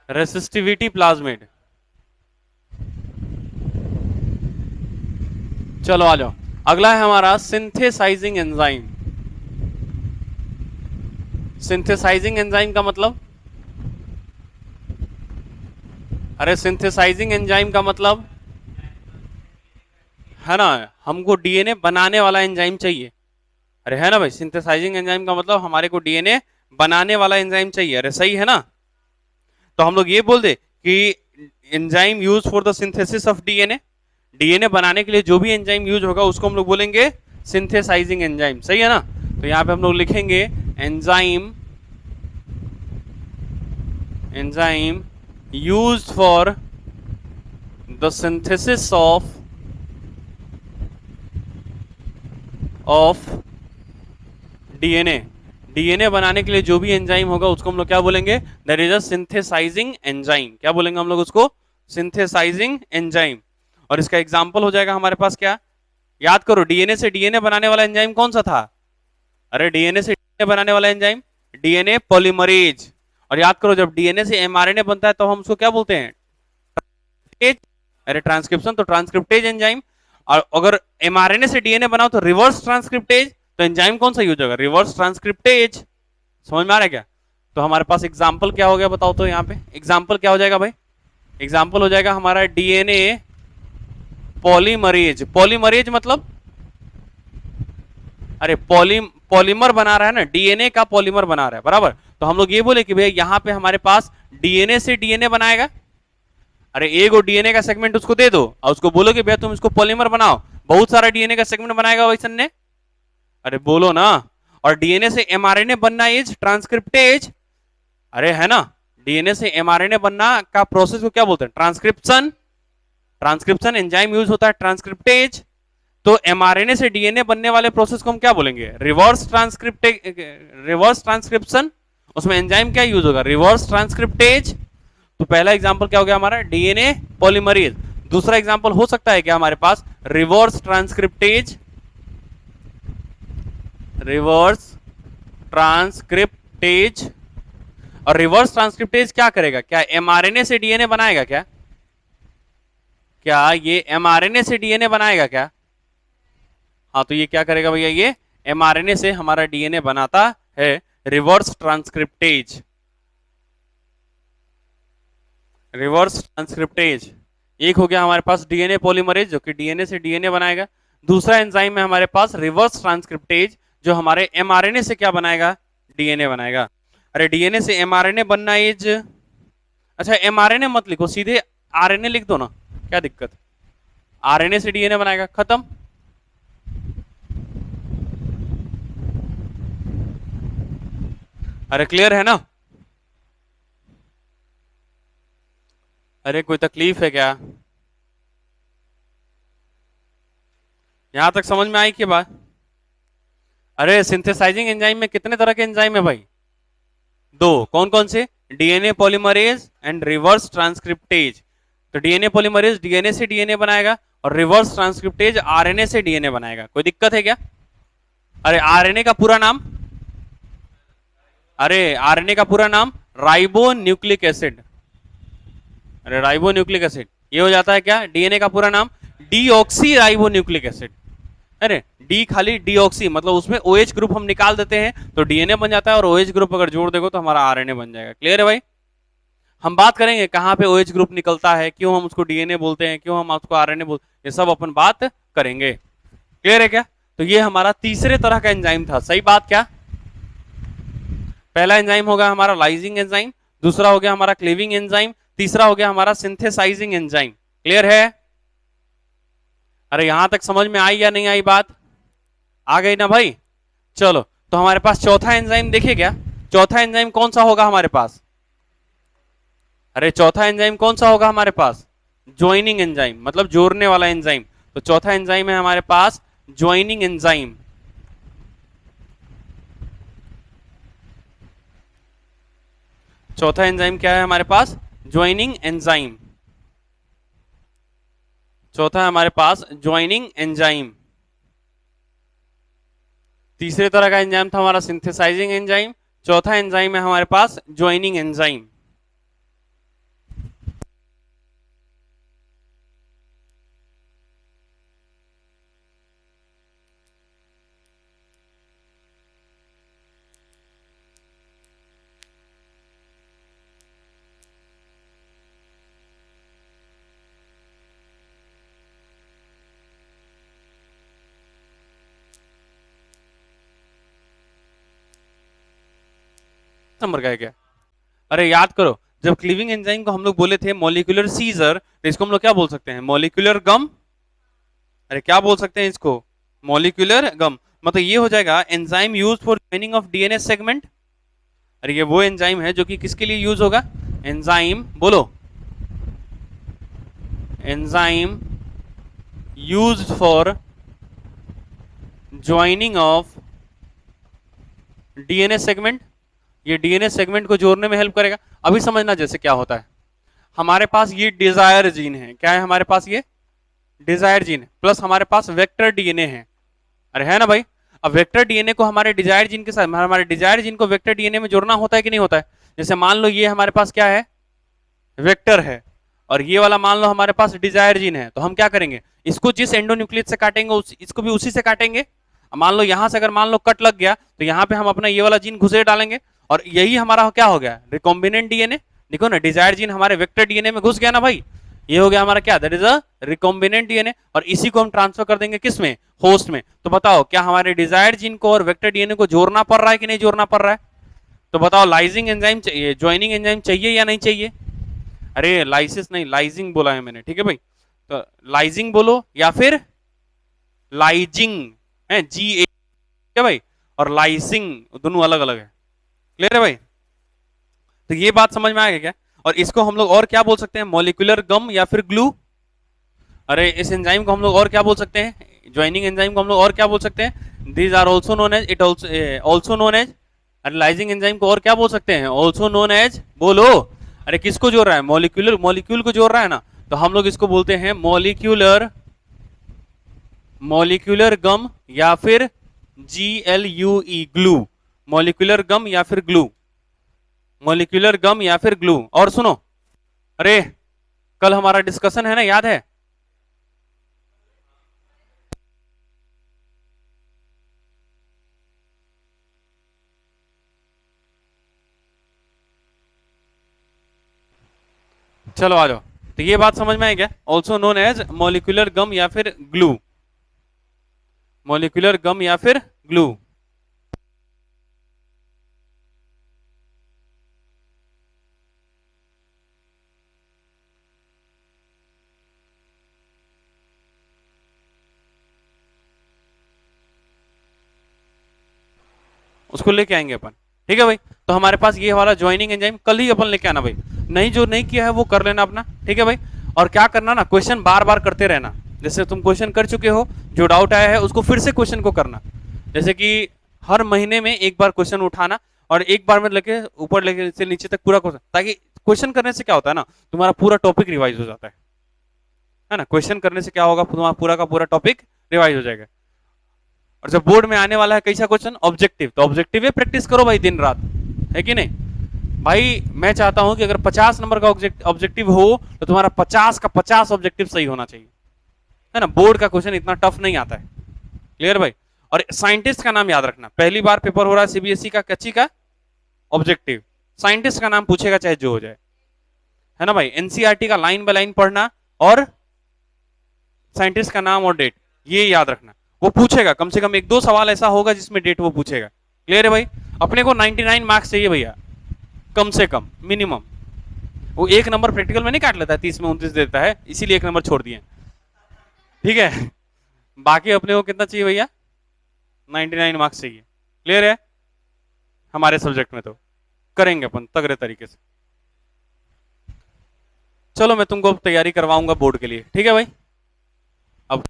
रेसिस्टिविटी प्लाज्मिड। चलो आ जाओ। अगला है हमारा सिंथेसाइजिंग एंजाइम। सिंथेसाइजिंग एंजाइम का मतलब? अरे सिंथेसाइजिंग एंजाइम का मतलब है ना हमको डीएनए बनाने वाला एंजाइम चाहिए। अरे है ना भाई? सिंथेसाइजिंग एंजाइम का मतलब हमारे को डीएनए बनाने वाला एंजाइम चाहिए। अरे सही है ना? तो हम लोग ये बोल दे कि enzyme use for the synthesis of DNA. DNA बनाने के लिए जो भी एंजाइम यूज होगा उसको हम लोग बोलेंगे सिंथेसाइजिंग एंजाइम। सही है ना? तो यहां पे हम लोग लिखेंगे enzyme used for the synthesis of DNA. DNA बनाने के लिए जो भी एंजाइम होगा उसको हम लोग क्या बोलेंगे? That is a synthesising enzyme. क्या बोलेंगे हम लोग उसको? Synthesising enzyme. और इसका एग्जांपल हो जाएगा हमारे पास क्या? याद करो, डीएनए से डीएनए बनाने वाला एंजाइम कौन सा था? अरे डीएनए से डीएनए बनाने वाला एंजाइम डीएनए पॉलीमरेज। और याद करो, जब डीएनए से एमआरएनए बनता है तो हम उसको क्या बोलते हैं? अरे ट्रांसक्रिप्शन, तो ट्रांसक्रिप्टेज एंजाइम। और अगर एमआरएनए से डीएनए बनाओ तो रिवर्स ट्रांसक्रिप्टेज। तो एंजाइम कौन सा यूज होगा? Reverse transcriptase. समझ में आ रहा है क्या? तो हमारे पास एग्जाम्पल क्या हो गया बताओ तो? यहाँ पे एग्जाम्पल क्या हो जाएगा भाई? एग्जाम्पल हो जाएगा हमारा डीएनए पॉलीमरेज। पॉलीमरेज मतलब अरे पॉलीमर बना रहा है ना, डीएनए का पॉलीमर बना रहा है, बराबर। तो हम लोग ये बोले कि भैया यहाँ पे हमारे पास डीएनए से डीएनए बनाएगा। अरे एक और डीएनए का सेगमेंट उसको दे दो और उसको बोलो कि भैया तुम इसको पॉलीमर बनाओ, बहुत सारा डीएनए का सेगमेंट बनाएगा वैसन ने। अरे बोलो ना। और डीएनए से एमआरएनए बनना इज ट्रांसक्रिप्टेज। अरे है ना, डीएनए से एमआरएनए बनना का प्रोसेस को क्या बोलते हैं? ट्रांसक्रिप्शन। ट्रांसक्रिप्शन एंजाइम यूज होता है ट्रांसक्रिप्टेज। तो एमआरएनए से डीएनए बनने वाले प्रोसेस को हम क्या बोलेंगे? Reverse transcription. उसमें एंजाइम क्या यूज होगा? Reverse transcriptase. तो पहला एग्जांपल क्या हो गया हमारा? DNA polymerase. दूसरा एग्जांपल हो सकता है क्या हमारे पास? Reverse transcriptase. Reverse transcriptase. और रिवर्स ट्रांसक्रिप्टेज क्या करेगा? क्या एमआरएनए से डीएनए बनाएगा क्या? क्या ये एमआरएनए से डीएनए बनाएगा क्या? हाँ, तो ये क्या करेगा भैया? ये एमआरएनए से हमारा डीएनए बनाता है, रिवर्स ट्रांसक्रिप्टेज। रिवर्स ट्रांसक्रिप्टेज एक हो गया हमारे पास डीएनए पॉलीमरेज जो कि डीएनए से डीएनए बनाएगा। दूसरा एंजाइम है हमारे पास रिवर्स ट्रांसक्रिप्टेज जो हमारे एमआरएनए से क्या बनाएगा? डीएनए बनाएगा। अरे डीएनए से एमआरएनए बनना इज, अच्छा एमआरएनए मत लिखो, सीधे आरएनए लिख दो ना, क्या दिक्कत? आरएनए से डीएनए बनाएगा, खत्म। अरे क्लियर है ना? अरे कोई तकलीफ है क्या? यहां तक समझ में आई कि बात? अरे सिंथेसाइजिंग एंजाइम में कितने तरह के एंजाइम है भाई? दो। कौन कौन से? DNA polymerase and reverse transcriptase. तो डीएनए पॉलीमरेज डीएनए से डीएनए बनाएगा और रिवर्स ट्रांसक्रिप्टेज आरएनए से डीएनए बनाएगा। कोई दिक्कत है क्या? अरे आरएनए का पूरा नाम, अरे आरएनए का पूरा नाम राइबो न्यूक्लिक एसिड। अरे राइबो न्यूक्लिक एसिड ये हो जाता है क्या? डीएनए का पूरा नाम डीऑक्सी राइबो न्यूक्लिक एसिड। अरे डी खाली डीऑक्सी मतलब उसमें OH ग्रुप हम निकाल देते हैं तो डीएनए बन जाता है, और OH ग्रुप अगर जोड़ देगो तो हमारा आरएनए बन जाएगा। क्लियर है भाई? हम बात करेंगे कहाँ पे OH ग्रुप निकलता है, क्यों हम उसको डीएनए बोलते हैं, क्यों हम उसको आरएनए बोलते हैं, ये सब अपन बात करेंगे। क्लियर है क्या? तो ये हमारा तीसरे तरह का एंजाइम था, सही बात क्या? पहला एंजाइम होगा हमारा लाइजिंग एंजाइम, दूसरा हो गया हमारा क्लीविंग एंजाइम, तीसरा हो गया हमारा सिंथेसाइजिंग एंजाइम। क्लियर है? अरे यहां तक समझ में आई या नहीं आई बात? आ गई ना भाई? चलो, तो हमारे पास चौथा एंजाइम देखिए क्या? चौथा एंजाइम कौन सा होगा हमारे पास? अरे चौथा एंजाइम कौन सा होगा हमारे पास? ज्वाइनिंग एंजाइम, मतलब जोड़ने वाला एंजाइम। तो चौथा एंजाइम है हमारे पास ज्वाइनिंग एंजाइम। चौथा एंजाइम क्या है हमारे पास? Joining enzyme. चौथा है हमारे पास ज्वाइनिंग एंजाइम। तीसरे तरह का एंजाइम था हमारा सिंथेसाइजिंग एंजाइम। चौथा एंजाइम है हमारे पास ज्वाइनिंग एंजाइम। नंबर का है क्या? अरे याद करो, जब क्लीविंग एंजाइम को हम लोग बोले थे मॉलिक्यूलर सीजर, तो इसको हम लोग क्या बोल सकते हैं? मॉलिक्यूलर गम। अरे क्या बोल सकते हैं इसको? मॉलिक्यूलर गम। मतलब ये हो जाएगा enzyme use for joining of DNA segment. अरे ये वो एंजाइम है जो कि किसके लिए यूज होगा? एंजाइम बोलो, enzyme used for joining of DNA segment, ये डीएनए सेगमेंट को जोड़ने में हेल्प करेगा। अभी समझना जैसे क्या होता है, हमारे पास ये डिजायर जीन है, क्या है हमारे पास, ये डिजायर जीन है, प्लस हमारे पास वेक्टर डीएनए है, अरे है ना भाई। अब वेक्टर डीएनए को हमारे डिजायर जीन के साथ, हमारे डिजायर जीन को वेक्टर डीएनए में जोड़ना होता है कि नहीं होता है। जैसे मान लो ये हमारे पास क्या है, वेक्टर है, और ये वाला मान लो हमारे पास डिजायर जीन है, तो हम क्या करेंगे, इसको जिस एंडोन्यूक्लियस से काटेंगे इसको भी उसी से काटेंगे। मान लो यहां से अगर मान लो कट लग गया तो यहाँ पे हम अपना ये वाला जीन घुसे डालेंगे, और यही हमारा क्या हो गया, रिकॉम्बिनेंट डीएनए। देखो ना, डिजायर जीन हमारे वेक्टर डीएनए में घुस गया ना भाई, ये हो गया हमारा क्या, that is a recombinant DNA, और इसी को हम ट्रांसफर कर देंगे किस में, होस्ट में। तो बताओ क्या हमारे डिजायर जीन को और वेक्टर डीएनए को जोड़ना पड़ रहा है कि नहीं जोड़ना पड़ रहा है। तो बताओ लाइजिंग एंजाइम चाहिए, ज्वाइनिंग एंजाइम चाहिए या नहीं चाहिए। अरे लाइसिस नहीं, लाइजिंग बोला है मैंने, ठीक है भाई। तो लाइजिंग बोलो या फिर लाइजिंग है, जी ए, क्या भाई, और लाइसिंग दोनों अलग अलग है, क्लियर है भाई। तो ये बात समझ में आ गया क्या। और इसको हम लोग और क्या बोल सकते हैं, मॉलिक्यूलर गम या फिर ग्लू। अरे इस एंजाइम को हम लोग और क्या बोल सकते हैं, ज्वाइनिंग एंजाइम को हम लोग और क्या बोल सकते हैं, these are also known as, it also known as. अरे लाइजिंग एंजाइम को और क्या बोल सकते हैं, ऑल्सो नोन एज, बोलो। अरे किसको जोड़ रहा है, मॉलिक्यूलर, मॉलिक्यूल को जोड़ रहा है ना, तो हम लोग इसको बोलते हैं मॉलिक्यूलर, मॉलिक्यूलर गम या फिर GLUE, ग्लू, मॉलिक्यूलर गम या फिर ग्लू, मॉलिक्यूलर गम या फिर ग्लू। और सुनो, अरे कल हमारा डिस्कशन है ना, याद है। चलो आ जाओ। तो ये बात समझ में आई क्या, also known as molecular gum या फिर ग्लू, मॉलिक्यूलर गम या फिर ग्लू। उसको लेके आएंगे अपन, ठीक है भाई। तो हमारे पास ये वाला ज्वाइनिंग एंजाइम कल ही अपन लेके आना भाई, नहीं जो नहीं किया है वो कर लेना अपना, ठीक है भाई। और क्या करना ना, क्वेश्चन बार बार करते रहना, जैसे तुम क्वेश्चन कर चुके हो, जो डाउट आया है उसको फिर से क्वेश्चन को करना। जैसे कि हर महीने में एक बार क्वेश्चन उठाना और एक बार में लेके ऊपर लेके से नीचे तक पूरा क्वेश्चन, ताकि क्वेश्चन करने से क्या होता है ना, तुम्हारा पूरा टॉपिक रिवाइज हो जाता है ना। क्वेश्चन करने से क्या होगा, तुम्हारा पूरा का पूरा टॉपिक रिवाइज हो जाएगा। और जब बोर्ड में आने वाला है कैसा क्वेश्चन, ऑब्जेक्टिव, तो ऑब्जेक्टिव में प्रैक्टिस करो भाई दिन रात, है कि नहीं भाई। मैं चाहता हूं कि अगर 50 नंबर का ऑब्जेक्टिव हो तो तुम्हारा 50 का 50 ऑब्जेक्टिव सही होना चाहिए, है ना। बोर्ड का क्वेश्चन इतना टफ नहीं आता है, क्लियर भाई। और साइंटिस्ट का नाम याद रखना, पहली बार पेपर हो रहा है सीबीएसई का कच्ची का ऑब्जेक्टिव, साइंटिस्ट का नाम पूछेगा चाहे जो हो जाए, है ना भाई। एनसीईआरटी का लाइन बाय लाइन पढ़ना और साइंटिस्ट का नाम और डेट ये याद रखना, वो पूछेगा कम से कम एक दो सवाल ऐसा होगा जिसमें डेट वो पूछेगा, क्लियर है भाई। अपने को 99 मार्क्स चाहिए भैया, कम से कम मिनिमम। वो एक नंबर प्रैक्टिकल में नहीं काट लेता है, 30 में 29 देता है, इसीलिए एक नंबर छोड़ दिए, ठीक है। बाकी अपने को कितना चाहिए भैया, 99 मार्क्स चाहिए, क्लियर है। हमारे सब्जेक्ट में तो करेंगे अपन तगड़े तरीके से। चलो मैं तुमको तैयारी करवाऊंगा बोर्ड के लिए, ठीक है भाई। अब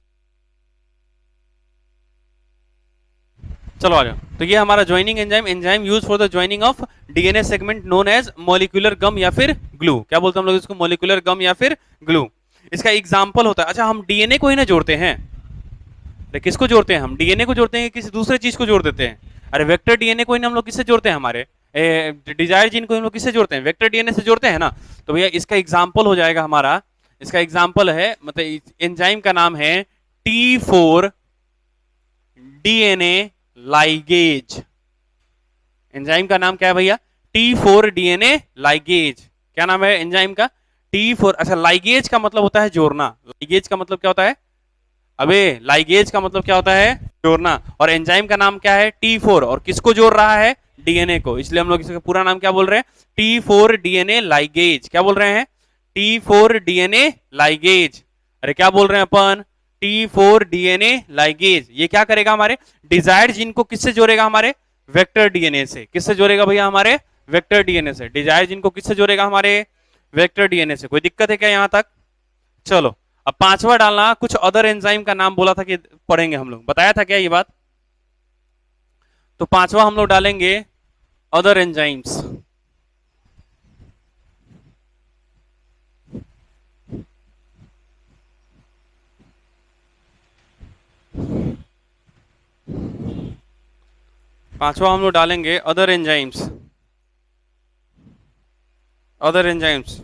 चलो आ जाओ। तो ये हमारा joining enzyme, enzyme use for the joining of DNA segment known as molecular gum या फिर ग्लू। क्या बोलते हैं हम लोग इसको, मॉलिक्यूलर गम या फिर ग्लू। इसका एग्जांपल होता है, अच्छा हम डीएनए को ही ना जोड़ते हैं, किसको जोड़ते हैं हम, डीएनए को जोड़ते हैं, किसी दूसरे चीज को जोड़ देते हैं। अरे वेक्टर डीएनए को ही हम लोग किससे जोड़ते हैं, हमारे डिजायर जीन को हम लोग किससे जोड़ते हैं, वेक्टर डीएनए से जोड़ते हैं ना। तो भैया इसका एग्जाम्पल हो जाएगा हमारा, इसका एग्जाम्पल है, मतलब एंजाइम का नाम है T4 डीएनए लाइगेज। एंजाइम का नाम क्या है भैया, T4 डीएनए लाइगेज। क्या नाम है एंजाइम का, T4। अच्छा लाइगेज का मतलब होता है जोड़ना, लाइगेज का मतलब क्या होता है, अबे लाइगेज का मतलब क्या होता है, जोड़ना। और एंजाइम का नाम क्या है, T4, और किसको जोड़ रहा है, डीएनए को, इसलिए हम लोग इसका पूरा नाम क्या बोल रहे हैं, T4 डीएनए लाइगेज। क्या बोल रहे हैं, T4 डीएनए लाइगेज। अरे क्या बोल रहे हैं अपन, T4 डीएनए लाइगेज। ये क्या करेगा, हमारे डिजायर्ड जीन को किससे जोड़ेगा, हमारे वेक्टर डीएनए से। किससे जोड़ेगा भैया, हमारे वेक्टर डीएनए से। डिजायर्ड जीन को किससे जोड़ेगा, हमारे वेक्टर डीएनए से। कोई दिक्कत है क्या यहां तक, चलो अब पांचवा डालना, कुछ अदर एंजाइम का नाम बोला था कि पढ़ेंगे हम लोग, बताया था क्या ये बात? तो पांचवा हम लोग डालेंगे अदर एंजाइम्स। पांचवा हम लोग डालेंगे अदर एंजाइम्स। अदर एंजाइम्स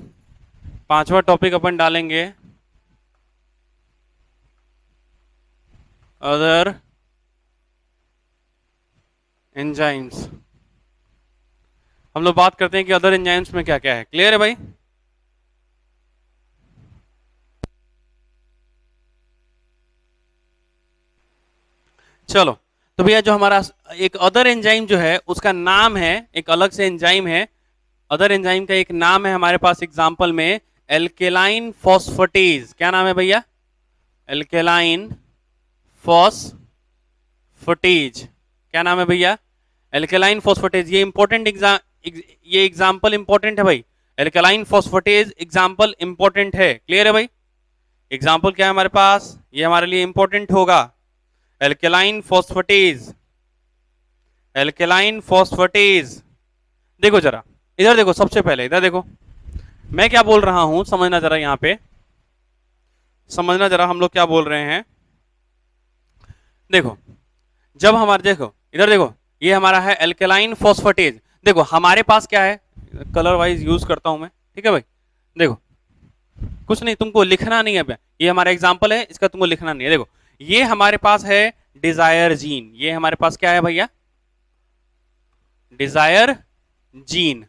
पांचवा टॉपिक अपन डालेंगे अदर एंजाइम्स। हम लोग बात करते हैं कि अदर एंजाइम्स में क्या क्या है। क्लियर है भाई? चलो तो भैया जो हमारा एक अदर एंजाइम जो है उसका नाम है, एक अलग से एंजाइम है, अदर एंजाइम का एक नाम है हमारे पास एग्जांपल में एल्केलाइन फॉस्फेटेज। क्या नाम है भैया? Alkaline phosphatase. क्या नाम है भैया? Alkaline phosphatase. ये इंपॉर्टेंट ये एग्जांपल इंपॉर्टेंट है भाई। एल्केलाइन फॉस्फेटेज एग्जांपल इंपॉर्टेंट है। क्लियर है भाई? एग्जांपल क्या है हमारे पास, ये हमारे लिए इंपॉर्टेंट होगा। Alkaline phosphatase, alkaline phosphatase. देखो जरा इधर देखो, सबसे पहले इधर देखो मैं क्या बोल रहा हूं, समझना जरा, यहां पे समझना जरा हम लोग क्या बोल रहे हैं। देखो जब हमारे, देखो इधर देखो, ये हमारा है एल्केलाइन फॉस्फेटेज। देखो हमारे पास क्या है, कलर वाइज यूज करता हूं मैं, ठीक है भाई? देखो कुछ नहीं, तुमको लिखना नहीं है, ये हमारा एग्जांपल है, इसका तुमको लिखना नहीं है। देखो ये हमारे पास है डिजायर जीन, ये हमारे पास क्या है भैया? Desire gene.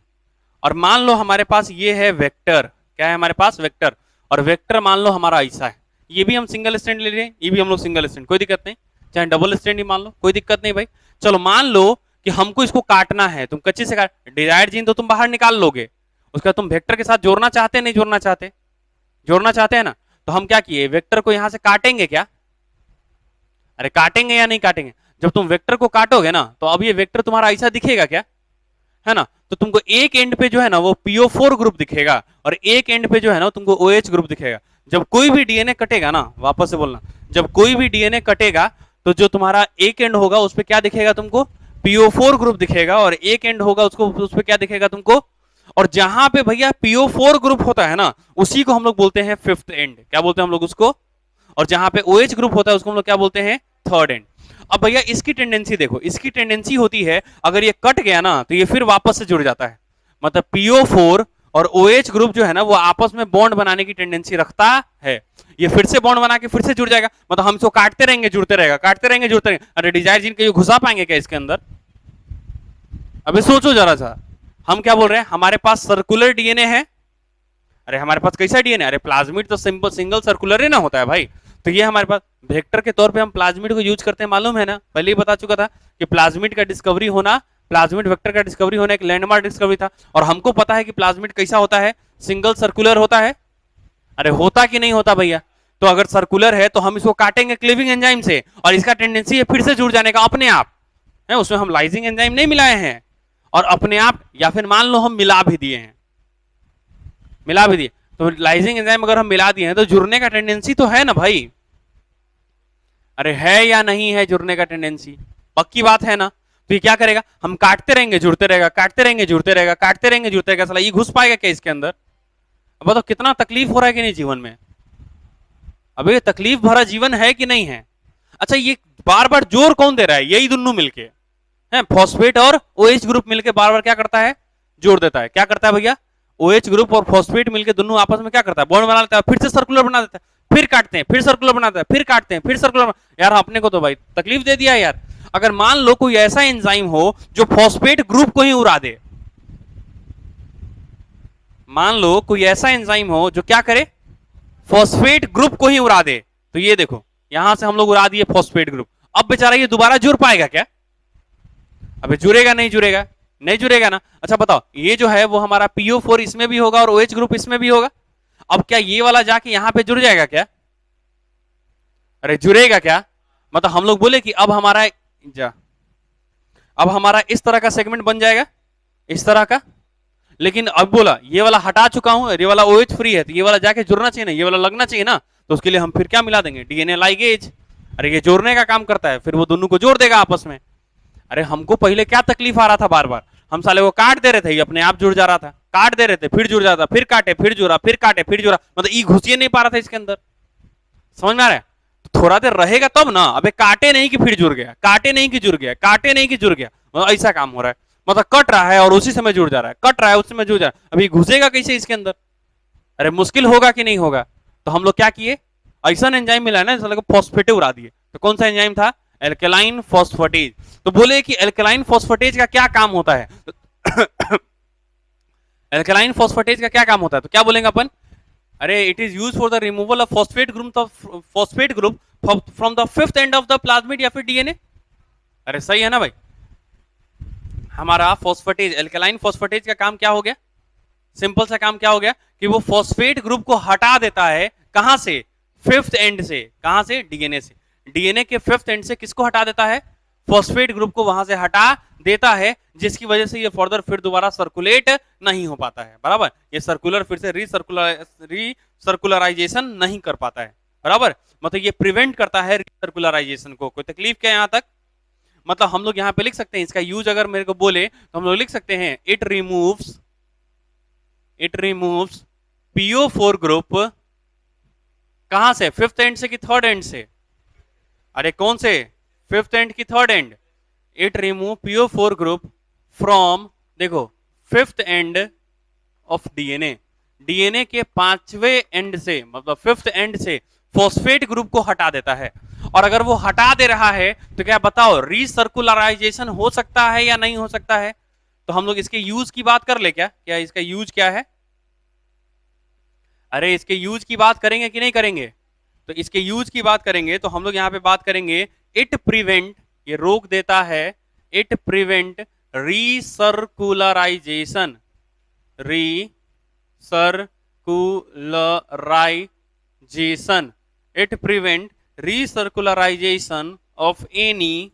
और मान लो हमारे पास ये है वेक्टर। क्या है हमारे पास? वेक्टर। और वेक्टर मान लो हमारा ऐसा है, ये भी हम सिंगल स्टैंड ले रहे हैं, ये भी हम लोग सिंगल स्टैंड, कोई दिक्कत नहीं, चाहे डबल स्टैंड ही मान लो, कोई दिक्कत नहीं भाई। चलो मान लो कि हमको इसको काटना है, तुम कच्चे से काट, डिजायर जीन तो तुम बाहर निकाल लोगे, उसका तुम वेक्टर के साथ जोड़ना चाहते नहीं जोड़ना चाहते? जोड़ना चाहते हैं ना? तो हम क्या किए, वेक्टर को यहां से काटेंगे क्या? अरे काटेंगे या नहीं काटेंगे? जब तुम वेक्टर को काटोगे ना तो अब ये वेक्टर तुम्हारा ऐसा दिखेगा क्या, है ना? तो तुमको एक एंड पे जो है ना वो PO4 ग्रुप दिखेगा और एक एंड पे जो है ना तुमको OH ग्रुप दिखेगा। जब कोई भी डीएनए कटेगा ना, वापस से बोलना, जब कोई भी डीएनए कटेगा तो जो तुम्हारा एक एंड होगा उस पर क्या दिखेगा तुमको? PO4 ग्रुप दिखेगा। और एक एंड होगा उसको, उस पर क्या दिखेगा तुमको? और जहां पे भैया PO4 ग्रुप होता है ना उसी को हम लोग बोलते हैं फिफ्थ एंड। क्या बोलते हैं हम लोग उसको? और जहां पे OH ग्रुप होता है उसको हम लोग क्या बोलते हैं? Third and. अब भैया इसकी टेंडेंसी देखो, इसकी टेंडेंसी होती है अगर ये कट गया ना तो ये फिर वापस से जुड़ जाता है। मतलब PO4 और OH ग्रुप जो है ना वो आपस में बॉन्ड बनाने की टेंडेंसी रखता है। ये फिर से बॉन्ड बना के फिर से जुड़ जाएगा, मतलब हम इसको काटते रहेंगे जुड़ते रहेगा, काटते रहेंगे जुड़ते रहेंगे। अरे डिजायर जीन के घुसा पाएंगे क्या इसके अंदर? अबे सोचो जरा सा, हम क्या बोल रहे हैं, हमारे पास सर्कुलर डीएनए है। अरे हमारे पास कैसा डीएनए? अरे प्लाज्मिड तो सिंपल सिंगल सर्कुलर ही ना होता है भाई। तो ये हमारे पास वेक्टर के तौर पे हम प्लाज्मिड को यूज करते हैं, मालूम है ना? पहले ही बता चुका था कि प्लाज्मिड का डिस्कवरी होना, प्लाज्मिड वेक्टर का डिस्कवरी होना एक लैंडमार्क डिस्कवरी था। और हमको पता है कि प्लाज्मिड कैसा होता है, सिंगल सर्कुलर होता है। अरे होता कि नहीं होता भैया? तो अगर सर्कुलर है तो हम इसको काटेंगे क्लीविंग एंजाइम से, और इसका टेंडेंसी है फिर से जुड़ जाने का अपने आप है, उसमें हम लाइजिंग एंजाइम नहीं मिलाए हैं। और अपने आप, या फिर मान लो हम मिला भी दिए हैं, मिला भी दिए, तो लाइजिंग एंजाइम अगर हम मिला दिए हैं तो जुड़ने का टेंडेंसी तो है ना भाई? अरे है या नहीं है जुड़ने का टेंडेंसी? पक्की बात है ना? तो ये क्या करेगा, हम काटते रहेंगे जुड़ते रहेगा, काटते रहेंगे जुड़ते रहेगा, काटते रहेंगे जुड़ते रहेगा। साला ये घुस पाएगा क्या इसके अंदर? अब तो कितना तकलीफ हो रहा है कि नहीं जीवन में? अब ये तकलीफ भरा जीवन है कि नहीं है? अच्छा ये बार बार जोर कौन दे रहा है? यही दोनों मिलके है, फॉस्फेट और OH ग्रुप मिलके बार बार क्या करता है? जोड़ देता है। क्या करता है भैया? OH ग्रुप और फॉस्फेट मिलके दोनों आपस में क्या करता है? बॉन्ड बना लेता है, फिर से सर्कुलर बना देता है, फिर काटते हैं, फिर सर्कुलर बनाता है, फिर काटते हैं, फिर सर्कुलर। यार अपने को तो भाई तकलीफ दे दिया यार। अगर मान लो कोई ऐसा एंजाइम हो जो फॉस्फेट ग्रुप को ही उड़ा दे, मान लो कोई ऐसा एंजाइम हो जो क्या करे, फॉस्फेट ग्रुप को ही उड़ा दे, तो ये देखो यहां से हम लोग उड़ा दिए फॉस्फेट ग्रुप। अब बेचारा ये दोबारा जुड़ पाएगा क्या? अबे जुड़ेगा नहीं जुड़ेगा? नहीं जुड़ेगा ना। अच्छा बताओ, ये जो है वो हमारा PO4 इसमें भी होगा और OH ग्रुप इसमें भी होगा। अब क्या ये वाला जाके यहां पे जुड़ जाएगा क्या? अरे जुड़ेगा क्या? मतलब हम लोग बोले कि अब हमारा अब हमारा इस तरह का सेगमेंट बन जाएगा, इस तरह का। लेकिन अब बोला ये वाला हटा चुका हूं, ये वाला OH फ्री है, तो ये वाला जाके जुड़ना चाहिए ना, ये वाला लगना चाहिए ना, तो उसके लिए हम फिर क्या मिला देंगे, डीएनए लाइगेज। अरे ये जोड़ने का काम करता है, फिर वो दोनों को जोड़ देगा आपस में। अरे हमको पहले क्या तकलीफ आ रहा था, बार बार हम साले को काट दे रहे थे, ये अपने आप जुड़ जा रहा था, काट दे रहे थे फिर जुड़ जाता, फिर काटे फिर जुड़ा, फिर काटे फिर जुड़ा, मतलब ई घुसिए नहीं पा रहा था इसके अंदर। समझ में आ रहा है? तो थोड़ा देर रहेगा तब ना, अबे काटे नहीं कि फिर जुड़ गया, काटे नहीं कि जुड़ गया, काटे नहीं कि जुड़ गया, मतलब ऐसा काम हो रहा है, मतलब कट रहा है और उसी समय जुड़ जा रहा है, कट रहा है उसी समय जुड़ जा रहा है, अभी घुसेगा कैसे इसके अंदर? अरे मुश्किल होगा कि नहीं होगा? तो हम लोग क्या किए, ऐसा एंजाइम मिला है ना, साले को फॉस्फेट उड़ा दिए। तो कौन सा एंजाइम था, एल्केलाइन फॉस्फेटेज। तो बोले कि एल्केलाइन फॉस्फेटेज का क्या काम होता है, एल्केलाइन फॉस्फेटेज का क्या काम होता है, तो क्या बोलेंगे अपन, अरे it is use for the removal of phosphate group from the fifth end of the plasmid या फिर डीएनए। अरे सही है ना भाई, हमारा फॉस्फेटेज, एल्केलाइन फॉस्फेटेज का काम क्या हो गया, सिंपल सा काम क्या हो गया कि वो फॉस्फेट ग्रुप को हटा देता है, कहां से, फिफ्थ एंड से, कहां से, डीएनए से, डीएनए के फिफ्थ एंड से किसको हटा देता है, फॉस्फेट ग्रुप को वहां से हटा देता है, जिसकी वजह से ये फर्दर फिर दोबारा सर्कुलेट नहीं हो पाता है, बराबर, ये सर्कुलर फिर से रीसर्कुलराइजेशन नहीं कर पाता है, बराबर, मतलब ये प्रिवेंट करता है रीसर्कुलराइजेशन को। कोई तकलीफ क्या यहां तक, मतलब हम लोग यहां पे लिख सकते हैं इसका यूज, अगर मेरे को बोले तो हम लोग लिख सकते हैं इट रिमूव्स PO4 ग्रुप, कहां से, फिफ्थ एंड से कि थर्ड एंड से, अरे कौन से, फिफ्थ एंड की third end, it remove PO4 group from, देखो fifth end of DNA, DNA के पांचवें एंड से, मतलब फिफ्थ एंड से फॉस्फेट ग्रुप को हटा देता है। और अगर वो हटा दे रहा है तो क्या बताओ, रीसर्कुलराइजेशन हो सकता है या नहीं हो सकता है? तो हम लोग इसके यूज की बात कर ले, क्या क्या इसका यूज क्या है, अरे इसके यूज की बात करेंगे कि नहीं करेंगे? तो इसके यूज की बात करेंगे तो हम लोग यहां पे बात करेंगे, इट प्रिवेंट, ये रोक देता है, it prevent recircularisation, recircularisation, it prevent recircularisation of any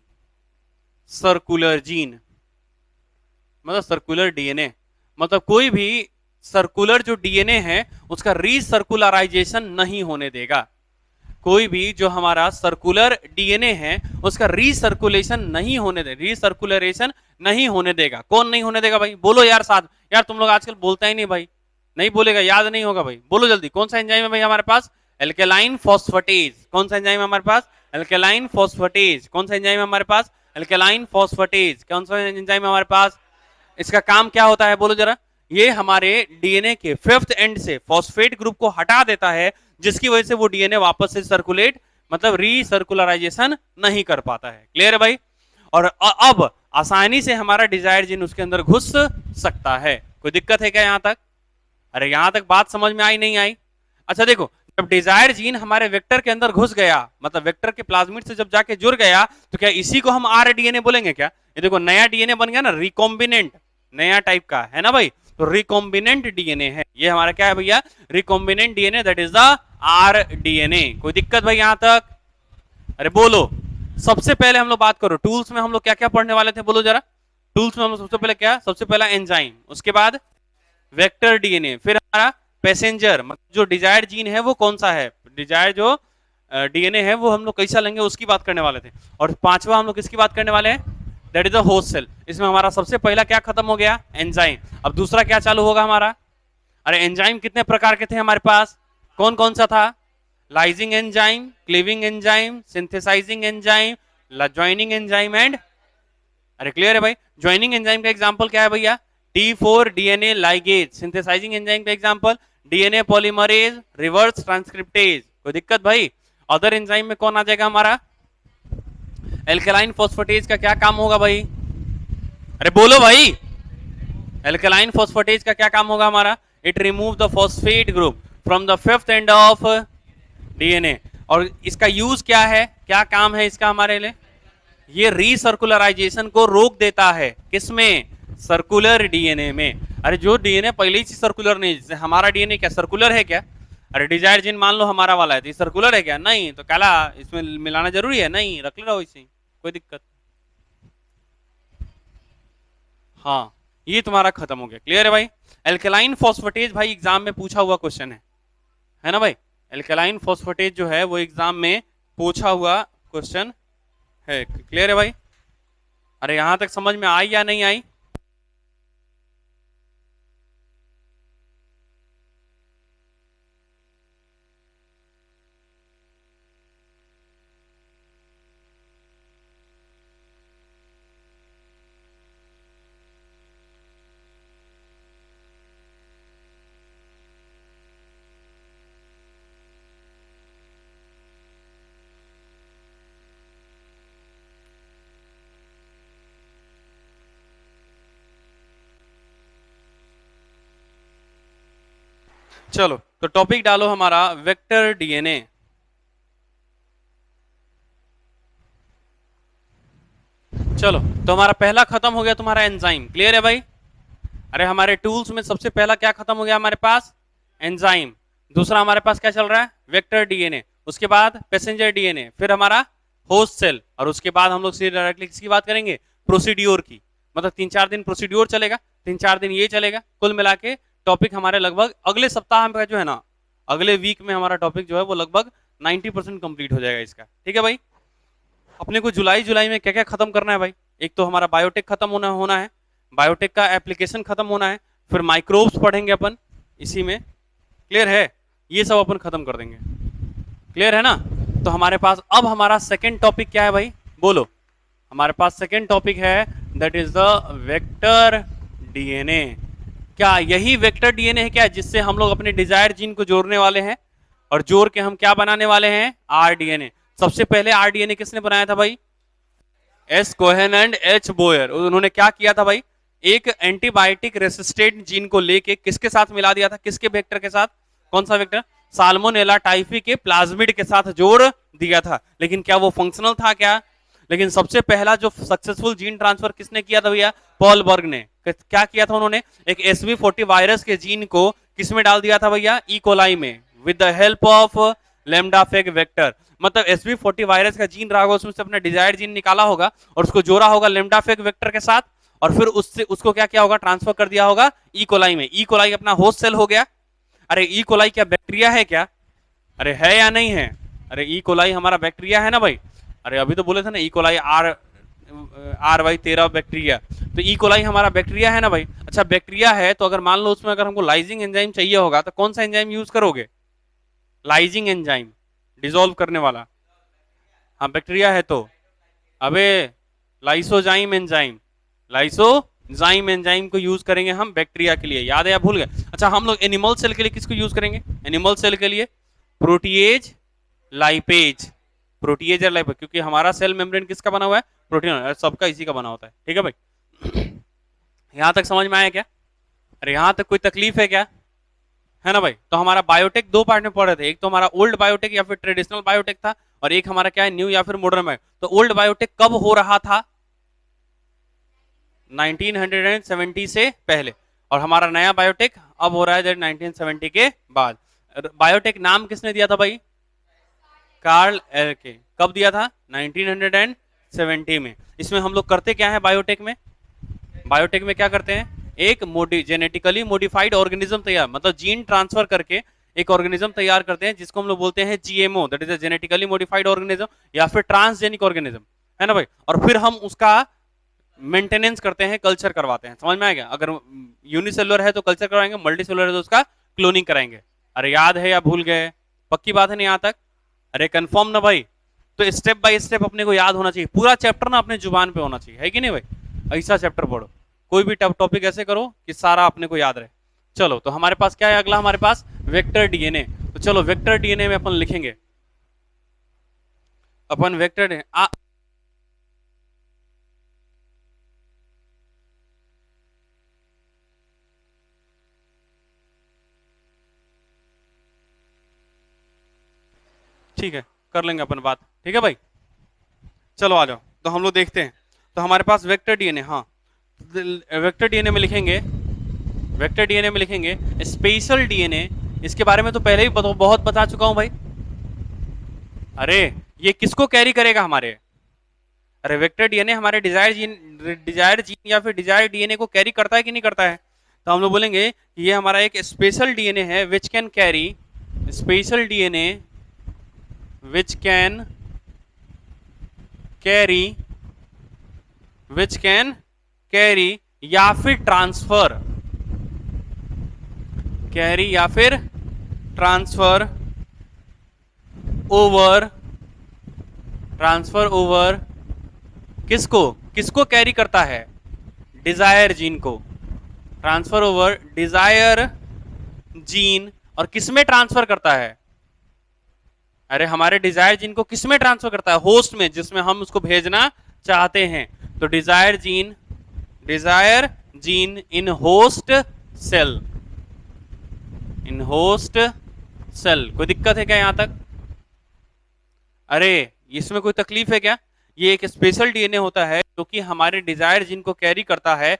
circular gene, मतलब सर्कुलर डीएनए, मतलब कोई भी सर्कुलर जो डीएनए है उसका रीसर्कुलराइजेशन नहीं होने देगा, कोई भी जो हमारा सर्कुलर डीएनए है उसका रीसर्कुलेशन नहीं होने दे, रीसर्कुलरेशन नहीं होने देगा। कौन नहीं होने देगा भाई, बोलो यार साथ, यार तुम लोग आजकल बोलता ही नहीं भाई, नहीं बोलेगा, याद नहीं होगा भाई, बोलो जल्दी, कौन सा एंजाइम है भाई हमारे पास, एल्केलाइन फॉस्फेटेज, कौन सा एंजाइम है हमारे पास, एल्केलाइन फॉस्फेटेज, कौन सा एंजाइम है हमारे पास, एल्केलाइन फॉस्फेटेज, कौन सा एंजाइम है हमारे पास, इसका काम क्या होता है बोलो जरा, ये हमारे डीएनए के फिफ्थ एंड से फॉस्फेट ग्रुप को हटा देता है, जिसकी वजह से वो डीएनए वापस से सर्कुलेट, मतलब रीसर्कुलराइजेशन नहीं कर पाता है। क्लियर है भाई? और अब आसानी से हमारा डिजायर जीन उसके अंदर घुस सकता है। कोई दिक्कत है क्या यहां तक? अरे यहां तक बात समझ में आई नहीं आई? अच्छा देखो, जब डिजायर जीन हमारे वेक्टर के अंदर घुस गया, मतलब वेक्टर के प्लाज्मिड से जब जाके जुड़ गया, तो क्या इसी को हम आरडीएनए बोलेंगे क्या? ये देखो नया डीएनए बन गया ना, रिकॉम्बिनेंट, नया टाइप का है ना भाई, तो रिकॉम्बिनेंट डीएनए है ये हमारा, क्या है भैया, recombinant DNA, that is the rDNA. कोई दिक्कत भाई यहां तक? अरे बोलो, सबसे पहले हम लोग बात करो टूल्स में, हम लोग क्या क्या पढ़ने वाले थे बोलो जरा, टूल्स में हम लोग सबसे पहले क्या, सबसे पहला एंजाइम, उसके बाद वेक्टर डीएनए, फिर हमारा पैसेंजर, मतलब जो डिजायर्ड जीन है वो कौन सा है, डिजायर्ड जो डीएनए है वो हम लोग कैसा लेंगे उसकी बात करने वाले थे, और पांचवा हम लोग किसकी बात करने वाले हैं, that is the host cell. इसमें हमारा सबसे पहला क्या खत्म हो गया, एंजाइम। अब दूसरा क्या चालू होगा हमारा, अरे एंजाइम कितने प्रकार के थे हमारे पास, कौन कौन सा था, lysing enzyme, cleaving enzyme, synthesising enzyme, joining enzyme end, अरे क्लियर है भाई, ज्वाइनिंग एंजाइम का एग्जांपल क्या है भैया, T4 DNA ligase, synthesising enzyme का example DNA polymerase, reverse transcriptase. कोई दिक्कत भाई? अदर एंजाइम में कौन आ जाएगा हमारा, एल्केलाइन फॉस्फेटेज का क्या काम होगा भाई, अरे बोलो भाई, एल्केलाइन फॉस्फेटेज का क्या काम होगा हमारा, it remove the phosphate group from the fifth end of DNA. और इसका यूज क्या है, क्या काम है इसका हमारे लिए, ये रीसर्कुलराइजेशन को रोक देता है, किसमें, सर्कुलर डीएनए में। अरे जो डीएनए पहले ही सर्कुलर नहीं, जैसे हमारा डीएनए क्या सर्कुलर है क्या, अरे डिजायर जीन मान लो हमारा वाला है तो ये सर्कुलर है क्या, नहीं, तो काला इसमें मिलाना जरूरी है, नहीं, रख ले रहो इसे, कोई दिक्कत, हाँ ये तुम्हारा खत्म हो गया। क्लियर है भाई? एल्केलाइन फॉस्फेटेज भाई एग्जाम में पूछा हुआ क्वेश्चन है ना भाई? एल्केलाइन फॉस्फेटेज जो है वो एग्जाम में पूछा हुआ क्वेश्चन है। क्लियर है भाई? अरे यहां तक समझ में आई या नहीं आई? चलो तो टॉपिक डालो हमारा वेक्टर डीएनए। चलो तो हमारा पहला खत्म हो गया तुम्हारा एंजाइम। क्लियर है भाई? अरे हमारे टूल्स में सबसे पहला क्या खत्म हो गया हमारे पास? एंजाइम। दूसरा हमारे पास क्या चल रहा है? Vector DNA. उसके बाद पैसेंजर डीएनए, फिर हमारा होस्ट सेल, और उसके बाद हम लोग सीधे डायरेक्टली किसकी बात करेंगे? प्रोसीड्योर की। मतलब 3-4 दिन प्रोसीड्योर चलेगा, 3-4 दिन ये चलेगा। कुल मिला के टॉपिक हमारे लगभग अगले सप्ताह में जो है ना, अगले वीक में हमारा टॉपिक जो है वो लगभग 90% कंप्लीट हो जाएगा इसका। ठीक है भाई? अपने को जुलाई में क्या क्या खत्म करना है भाई? एक तो हमारा बायोटेक खत्म होना है, बायोटेक का एप्लीकेशन खत्म होना है, फिर माइक्रोब्स पढ़ेंगे अपन इसी में। क्लियर है? ये सब अपन खत्म कर देंगे। क्लियर है ना? तो हमारे पास अब हमारा सेकंड टॉपिक क्या है भाई? बोलो। हमारे पास सेकंड टॉपिक है, that is the vector DNA. क्या यही वेक्टर डीएनए है क्या, जिससे हम लोग अपने डिजायर जीन को जोड़ने वाले हैं, और जोड़ के हम क्या बनाने वाले हैं? आरडीएनए। सबसे पहले आरडीएनए किसने बनाया था भाई? S Cohen and H Boyer. उन्होंने क्या किया था भाई? एक एंटीबायोटिक रेसिस्टेंट जीन को लेके किसके साथ मिला दिया था? किसके वेक्टर के साथ? कौन सा वेक्टर? साल्मोनेला टाइफी के प्लाज्मिड के साथ जोड़ दिया था। लेकिन क्या वो फंक्शनल था क्या? लेकिन सबसे पहला जो सक्सेसफुल जीन ट्रांसफर किसने किया था भैया? पॉल बर्ग ने। क्या किया था उन्होंने? एक SV40 वायरस के जीन को किसमें डाल दिया था भैया? ई कोलाई में, with the help of lambda phage vector. मतलब SV40 वायरस का जीन रहा होगा, उसमें से अपना डिजायर्ड जीन निकाला होगा और उसको जोड़ा होगा लैम्डा फेग वेक्टर के साथ, और फिर उससे उसको क्या किया होगा? ट्रांसफर कर दिया होगा ई कोलाई में। ई कोलाई अपना होस्ट सेल हो गया। अरे ई कोलाई क्या बैक्टीरिया है क्या? अरे है या नहीं है? अरे ई कोलाई हमारा बैक्टीरिया है ना भाई? अरे अभी तो बोले थे ना ई कोलाई RY13 बैक्टीरिया। तो ई कोलाई हमारा बैक्टीरिया है ना भाई? अच्छा बैक्टीरिया है तो अगर मान लो उसमें अगर हमको लाइजिंग एंजाइम चाहिए होगा तो कौन सा एंजाइम यूज करोगे? लाइजिंग एंजाइम, डिसॉल्व करने वाला। हाँ बैक्टीरिया है तो अबे लाइसोजाइम एंजाइम, लाइसोजाइम एंजाइम को यूज करेंगे हम बैक्टीरिया के लिए। याद है या भूल गए? अच्छा हम लोग एनिमल सेल के लिए किसको यूज करेंगे? एनिमल सेल के लिए प्रोटीएज लाइपेज। प्रोटीएज और लाइपेज, क्योंकि हमारा सेल मेम्ब्रेन किसका बना हुआ है? प्रोटीन। सबका इसी का बना होता है। ठीक है भाई? यहां तक समझ में आया क्या? अरे यहां तक कोई तकलीफ है क्या? है ना भाई? तो हमारा बायोटेक दो पार्ट में पढ़े थे। एक तो हमारा ओल्ड बायोटेक या फिर ट्रेडिशनल बायोटेक था, और एक हमारा क्या है? न्यू या फिर मॉडर्न बायोटेक। तो ओल्ड बायोटेक कब हो रहा था? 1970 से पहले, और हमारा नया बायोटेक अब हो रहा है 1970 के बाद। बायोटेक नाम किसने दिया था भाई? कार्ल एरके। कब दिया था? 1970 में। इसमें हम लोग करते क्या है बायोटेक में? बायोटेक में क्या करते हैं? एक जेनेटिकली मॉडिफाइड ऑर्गेनिज्म तैयार, मतलब जीन ट्रांसफर करके एक ऑर्गेनिज्म तैयार करते हैं, जिसको हम लोग बोलते हैं GMO, that is a genetically modified organism, या फिर ट्रांसजेनिक ऑर्गेनिज्म। है ना भाई? और फिर हम उसका मेंटेनेंस करते हैं, कल्चर करवाते हैं। समझ में आएगा? अगर यूनिसेलुलर है तो कल्चर करवाएंगे, मल्टीसेलुलर है तो उसका क्लोनिंग कराएंगे। अरे याद है या भूल गए? पक्की बात है नहीं यहाँ तक? अरे कंफर्म ना भाई? तो स्टेप बाय स्टेप अपने को याद होना चाहिए। पूरा चैप्टर ना अपने जुबान पे होना चाहिए, है कि नहीं भाई? ऐसा चैप्टर पढ़ो, कोई भी टॉपिक ऐसे करो कि सारा अपने को याद रहे। चलो तो हमारे पास क्या है अगला? हमारे पास वेक्टर डीएनए। तो चलो वेक्टर डीएनए में अपन लिखेंगे, अपन वेक्टर डीएनए ठीक है, कर लेंगे अपन बात। ठीक है भाई? चलो आ जाओ, तो हम लोग देखते हैं। तो हमारे पास वेक्टर डीएनए, हाँ वेक्टर डीएनए में लिखेंगे, वेक्टर डीएनए में लिखेंगे स्पेशल डीएनए। इसके बारे में तो पहले ही बहुत बता चुका हूं भाई। अरे ये किसको कैरी करेगा? हमारे अरे वेक्टर डीएनए हमारे डिजायर जीन या फिर डिजायर डीएनए को कैरी करता है कि नहीं करता है? तो हम लोग बोलेंगे कि ये हमारा एक स्पेशल डीएनए है which can carry, special DNA which can carry, which can carry या फिर ट्रांसफर, कैरी या फिर ट्रांसफर ओवर, ट्रांसफर ओवर किसको, किसको कैरी करता है? डिजायर जीन को। ट्रांसफर ओवर डिजायर जीन, और किसमें ट्रांसफर करता है? अरे हमारे डिजायर जीन को किसमें ट्रांसफर करता है? होस्ट में, जिसमें हम उसको भेजना चाहते हैं। तो desire gene in host cell, in host cell. कोई दिक्कत है क्या यहां तक? अरे इसमें कोई तकलीफ है क्या? ये एक स्पेशल डीएनए होता है जो कि हमारे डिजायर जीन को कैरी करता है,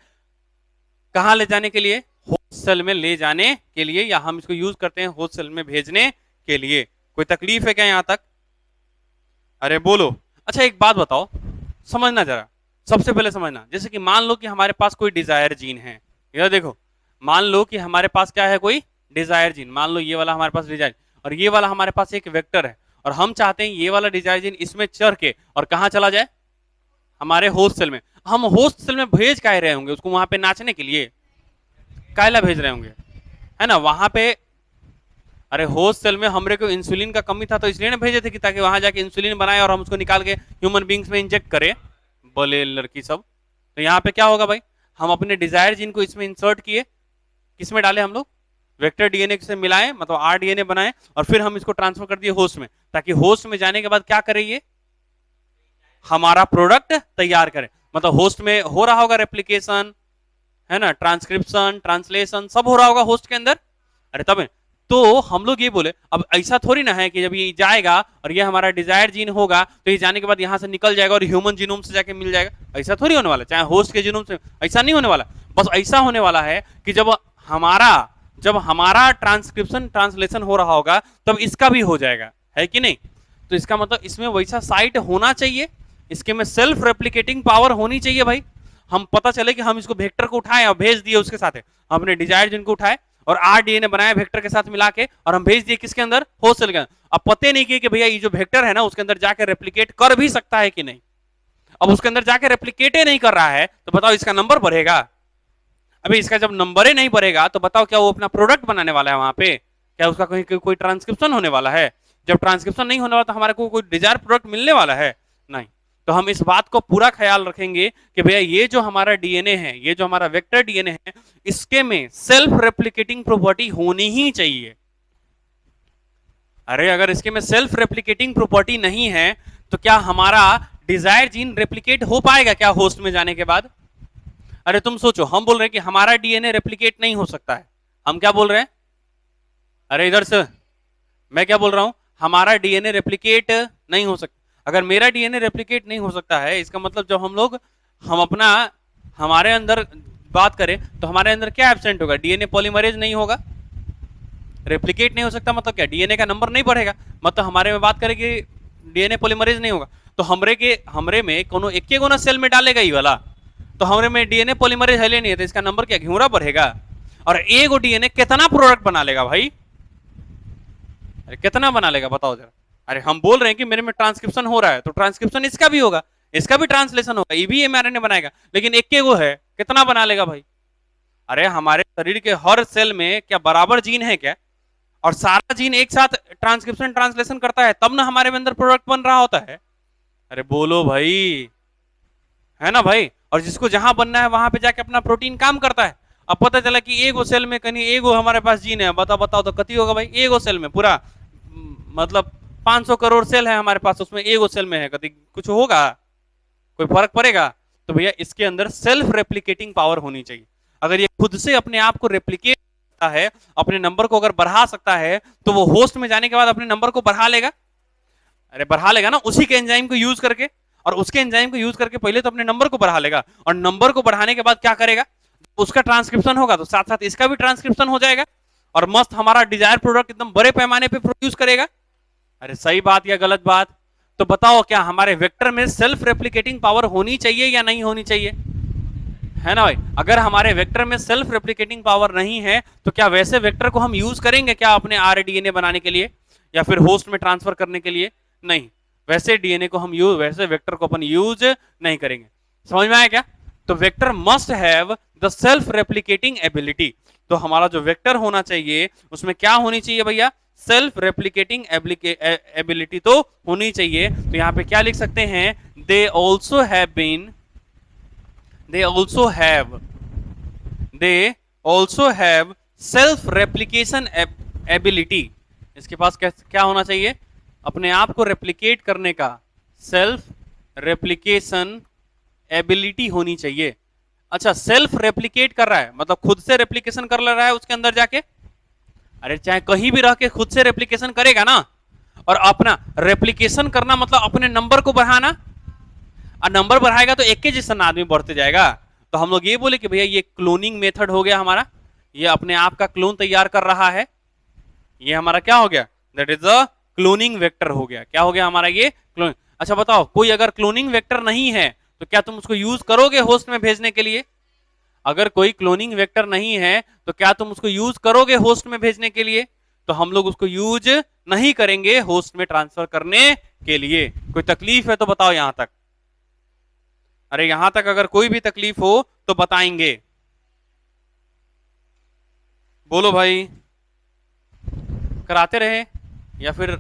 कहां ले जाने के लिए? होस्ट सेल में ले जाने के लिए, या हम इसको यूज करते हैं होस्ट सेल में भेजने के लिए। कोई तकलीफ है क्या यहां तक? अरे बोलो। अच्छा एक बात बताओ, समझना जरा, सबसे पहले समझना, जैसे कि मान लो कि हमारे पास कोई डिजायर जीन है, यह देखो, मान लो कि हमारे पास क्या है, कोई डिजायर जीन, मान लो ये वाला हमारे पास डिजायर, और ये वाला हमारे पास एक वेक्टर है, और हम चाहते हैं ये वाला डिजायर जीन इसमें चढ़ के और कहां चला जाए? हमारे होस्ट सेल में। हम होस्ट सेल में भेज काहे रहे होंगे उसको? वहां पे नाचने के लिए? कायला भेज रहे होंगे, है ना? वहां पे अरे होस्ट सेल में हमरे को इंसुलिन का कमी था तो इसलिए ना भेजे थे कि ताकि वहां जाके इंसुलिन बनाए और हम उसको निकाल के ह्यूमन बींग्स में इंजेक्ट करें, बोले लड़की सब। तो यहाँ पे क्या होगा भाई, हम अपने डिजायर जीन को इसमें इंसर्ट किए, किसमें डाले हम लोग? वेक्टर डीएनए से मिलाए, मतलब आरडीएनए बनाए, और फिर हम इसको ट्रांसफर कर दिए होस्ट में, ताकि होस्ट में जाने के बाद क्या करे, ये हमारा प्रोडक्ट तैयार करे। मतलब होस्ट में हो रहा होगा रेप्लिकेशन, है ना, ट्रांसक्रिप्शन, ट्रांसलेशन, सब हो रहा होगा होस्ट के अंदर। अरे तब तो हम लोग ये बोले, अब ऐसा थोड़ी ना है कि जब ये जाएगा और ये हमारा डिजायर जीन होगा तो ये जाने के बाद यहां से निकल जाएगा और ह्यूमन जीनोम से जाके मिल जाएगा, ऐसा थोड़ी होने वाला, चाहे होस्ट के जीनोम से, ऐसा नहीं होने वाला। बस ऐसा होने वाला है कि जब हमारा ट्रांसक्रिप्शन ट्रांसलेशन हो रहा होगा तब इसका भी हो जाएगा, है कि नहीं? तो इसका मतलब इसमें वैसा साइट होना चाहिए, इसके में सेल्फ रेप्लिकेटिंग पावर होनी चाहिए भाई। हम पता चले कि हम इसको वेक्टर को उठाए और भेज दिए उसके साथ, हमने डिजायर जीन को उठाए और आरडीएनए बनाया वेक्टर के साथ मिला के, और हम भेज दिए किसके अंदर? होस्ट सेल के अंदर। अब पते नहीं किए कि भैया ये जो वेक्टर है ना उसके अंदर जाके रेप्लिकेट कर भी सकता है कि नहीं। अब उसके अंदर जाके रेप्लिकेट नहीं कर रहा है तो बताओ इसका नंबर बढ़ेगा? अभी इसका जब नंबर ही नहीं बढ़ेगा तो बताओ क्या वो अपना प्रोडक्ट बनाने वाला है वहां पे? क्या उसका कहीं कोई ट्रांसक्रिप्शन होने वाला है? जब ट्रांसक्रिप्शन नहीं होने वाला तो हमारे को कोई डिजायर प्रोडक्ट मिलने वाला है? नहीं। तो हम इस बात को पूरा ख्याल रखेंगे कि भैया ये जो हमारा डीएनए है, ये जो हमारा वेक्टर डीएनए है, इसके में सेल्फ रेप्लिकेटिंग प्रॉपर्टी होनी ही चाहिए। अरे अगर इसके में सेल्फ रेप्लिकेटिंग प्रॉपर्टी नहीं है तो क्या हमारा डिजायर जीन रेप्लिकेट हो पाएगा क्या होस्ट में जाने के बाद? अरे तुम सोचो, हम बोल रहे हैं कि हमारा डीएनए रेप्लिकेट नहीं हो सकता है, हम क्या बोल रहे हैं? अरे इधर से मैं क्या बोल रहा हूं, हमारा डीएनए रेप्लिकेट नहीं हो सकता। अगर मेरा डीएनए रेप्लिकेट नहीं हो सकता है, इसका मतलब जब हम अपना हमारे अंदर बात करें तो हमारे अंदर क्या एब्सेंट होगा? डीएनए पॉलीमरेज नहीं होगा, रेप्लिकेट नहीं हो सकता, मतलब क्या? डीएनए का नंबर नहीं बढ़ेगा, मतलब हमारे में बात करें कि डीएनए पॉलीमरेज नहीं होगा। तो हमरे में कोनो एक गोना सेल में डालेगा ही वाला, तो हमरे में डीएनए पॉलीमरेज है नहीं है, तो इसका नंबर क्या घिउरा बढ़ेगा? और एगो डीएनए कितना प्रोडक्ट बना लेगा भाई? अरे कितना बना लेगा बताओ जरा? अरे हम बोल रहे हैं कि मेरे में ट्रांसक्रिप्शन हो रहा है तो ट्रांसक्रिप्शन इसका भी होगा, इसका भी ट्रांसलेशन होगा, ये भी एमआरएनए बनाएगा, लेकिन एक वो है, कितना बना लेगा भाई? अरे हमारे शरीर के हर सेल में क्या बराबर जीन है क्या? और सारा जीन एक साथ ट्रांसक्रिप्शन ट्रांसलेशन करता है तब ना हमारे अंदर प्रोडक्ट बन रहा होता है। अरे बोलो भाई, है ना भाई? और जिसको जहां बनना है वहां पे जाके अपना प्रोटीन काम करता है। अब पता चला कि एगो सेल में कहीं एगो हमारे पास जीन है, बताओ तो कति होगा भाई? एगो सेल में पूरा मतलब 500 करोड़ सेल है हमारे पास, उसमें एगो सेल में है, कति कुछ होगा? कोई फर्क पड़ेगा? तो भैया इसके अंदर सेल्फ रेप्लिकेटिंग पावर होनी चाहिए। अगर ये खुद से अपने आप को रेप्लिकेट करता है, अपने नंबर को अगर बढ़ा सकता है, तो वो होस्ट में जाने के बाद अपने नंबर को बढ़ा लेगा। अरे बढ़ा लेगा ना, उसी के एंजाइम को यूज करके, और उसके एंजाइम को यूज करके पहले तो अपने नंबर को बढ़ा लेगा, और नंबर को बढ़ाने के बाद क्या करेगा? उसका ट्रांसक्रिप्शन होगा तो साथ साथ इसका भी ट्रांसक्रिप्शन हो जाएगा, और मस्त हमारा डिजायर प्रोडक्ट एकदम बड़े पैमाने पे प्रोड्यूस करेगा। अरे सही बात या गलत बात? तो तो बताओ क्या हमारे वेक्टर में सेल्फ रेप्लिकेटिंग पावर होनी चाहिए या नहीं होनी चाहिए? है ना भाई? अगर हमारे वेक्टर में सेल्फ रेप्लिकेटिंग पावर नहीं है तो क्या वैसे वेक्टर को हम यूज करेंगे क्या अपने आरडीएनए बनाने के लिए या फिर होस्ट में ट्रांसफर करने के लिए? नहीं, वैसे डीएनए को हम यूज, वैसे वेक्टर को अपन यूज नहीं करेंगे। समझ में आया क्या? तो vector must have the self replicating ability. तो हमारा जो वेक्टर होना चाहिए उसमें क्या होनी चाहिए भैया? सेल्फ रेप्लिकेटिंग एबिलिटी तो होनी चाहिए। तो यहां पे क्या लिख सकते हैं? They also have been, they also have they also have self replication ability। इसके पास क्या होना चाहिए? अपने आप को रेप्लिकेट करने का सेल्फ रेप्लिकेशन एबिलिटी होनी चाहिए। अच्छा, सेल्फ रेप्लिकेट कर रहा है मतलब खुद से रेप्लिकेशन कर ले रहा है उसके अंदर जाके? अरे चाहे कहीं भी रह के खुद से रेप्लिकेशन करेगा ना। और अपना रेप्लिकेशन करना मतलब अपने नंबर को बढ़ाना, और नंबर बढ़ाएगा तो एक के जैसा आदमी बढ़ते जाएगा। तो हम लोग ये बोले कि भैया ये क्लोनिंग मेथड हो गया हमारा, ये अपने आप का क्लोन तैयार कर रहा है, ये हमारा क्या हो गया? That is a cloning vector हो गया। क्या हो गया हमारा? ये क्लोन। अच्छा बताओ, कोई अगर क्लोनिंग वेक्टर नहीं है तो क्या तुम उसको यूज करोगे होस्ट में भेजने के लिए? अगर कोई क्लोनिंग वेक्टर नहीं है तो क्या तुम उसको यूज करोगे होस्ट में भेजने के लिए? तो हम लोग उसको यूज नहीं करेंगे होस्ट में ट्रांसफर करने के लिए। कोई तकलीफ है तो बताओ यहां तक। अरे यहां तक अगर कोई भी तकलीफ हो तो बताएंगे, बोलो भाई। कराते रहे या फिर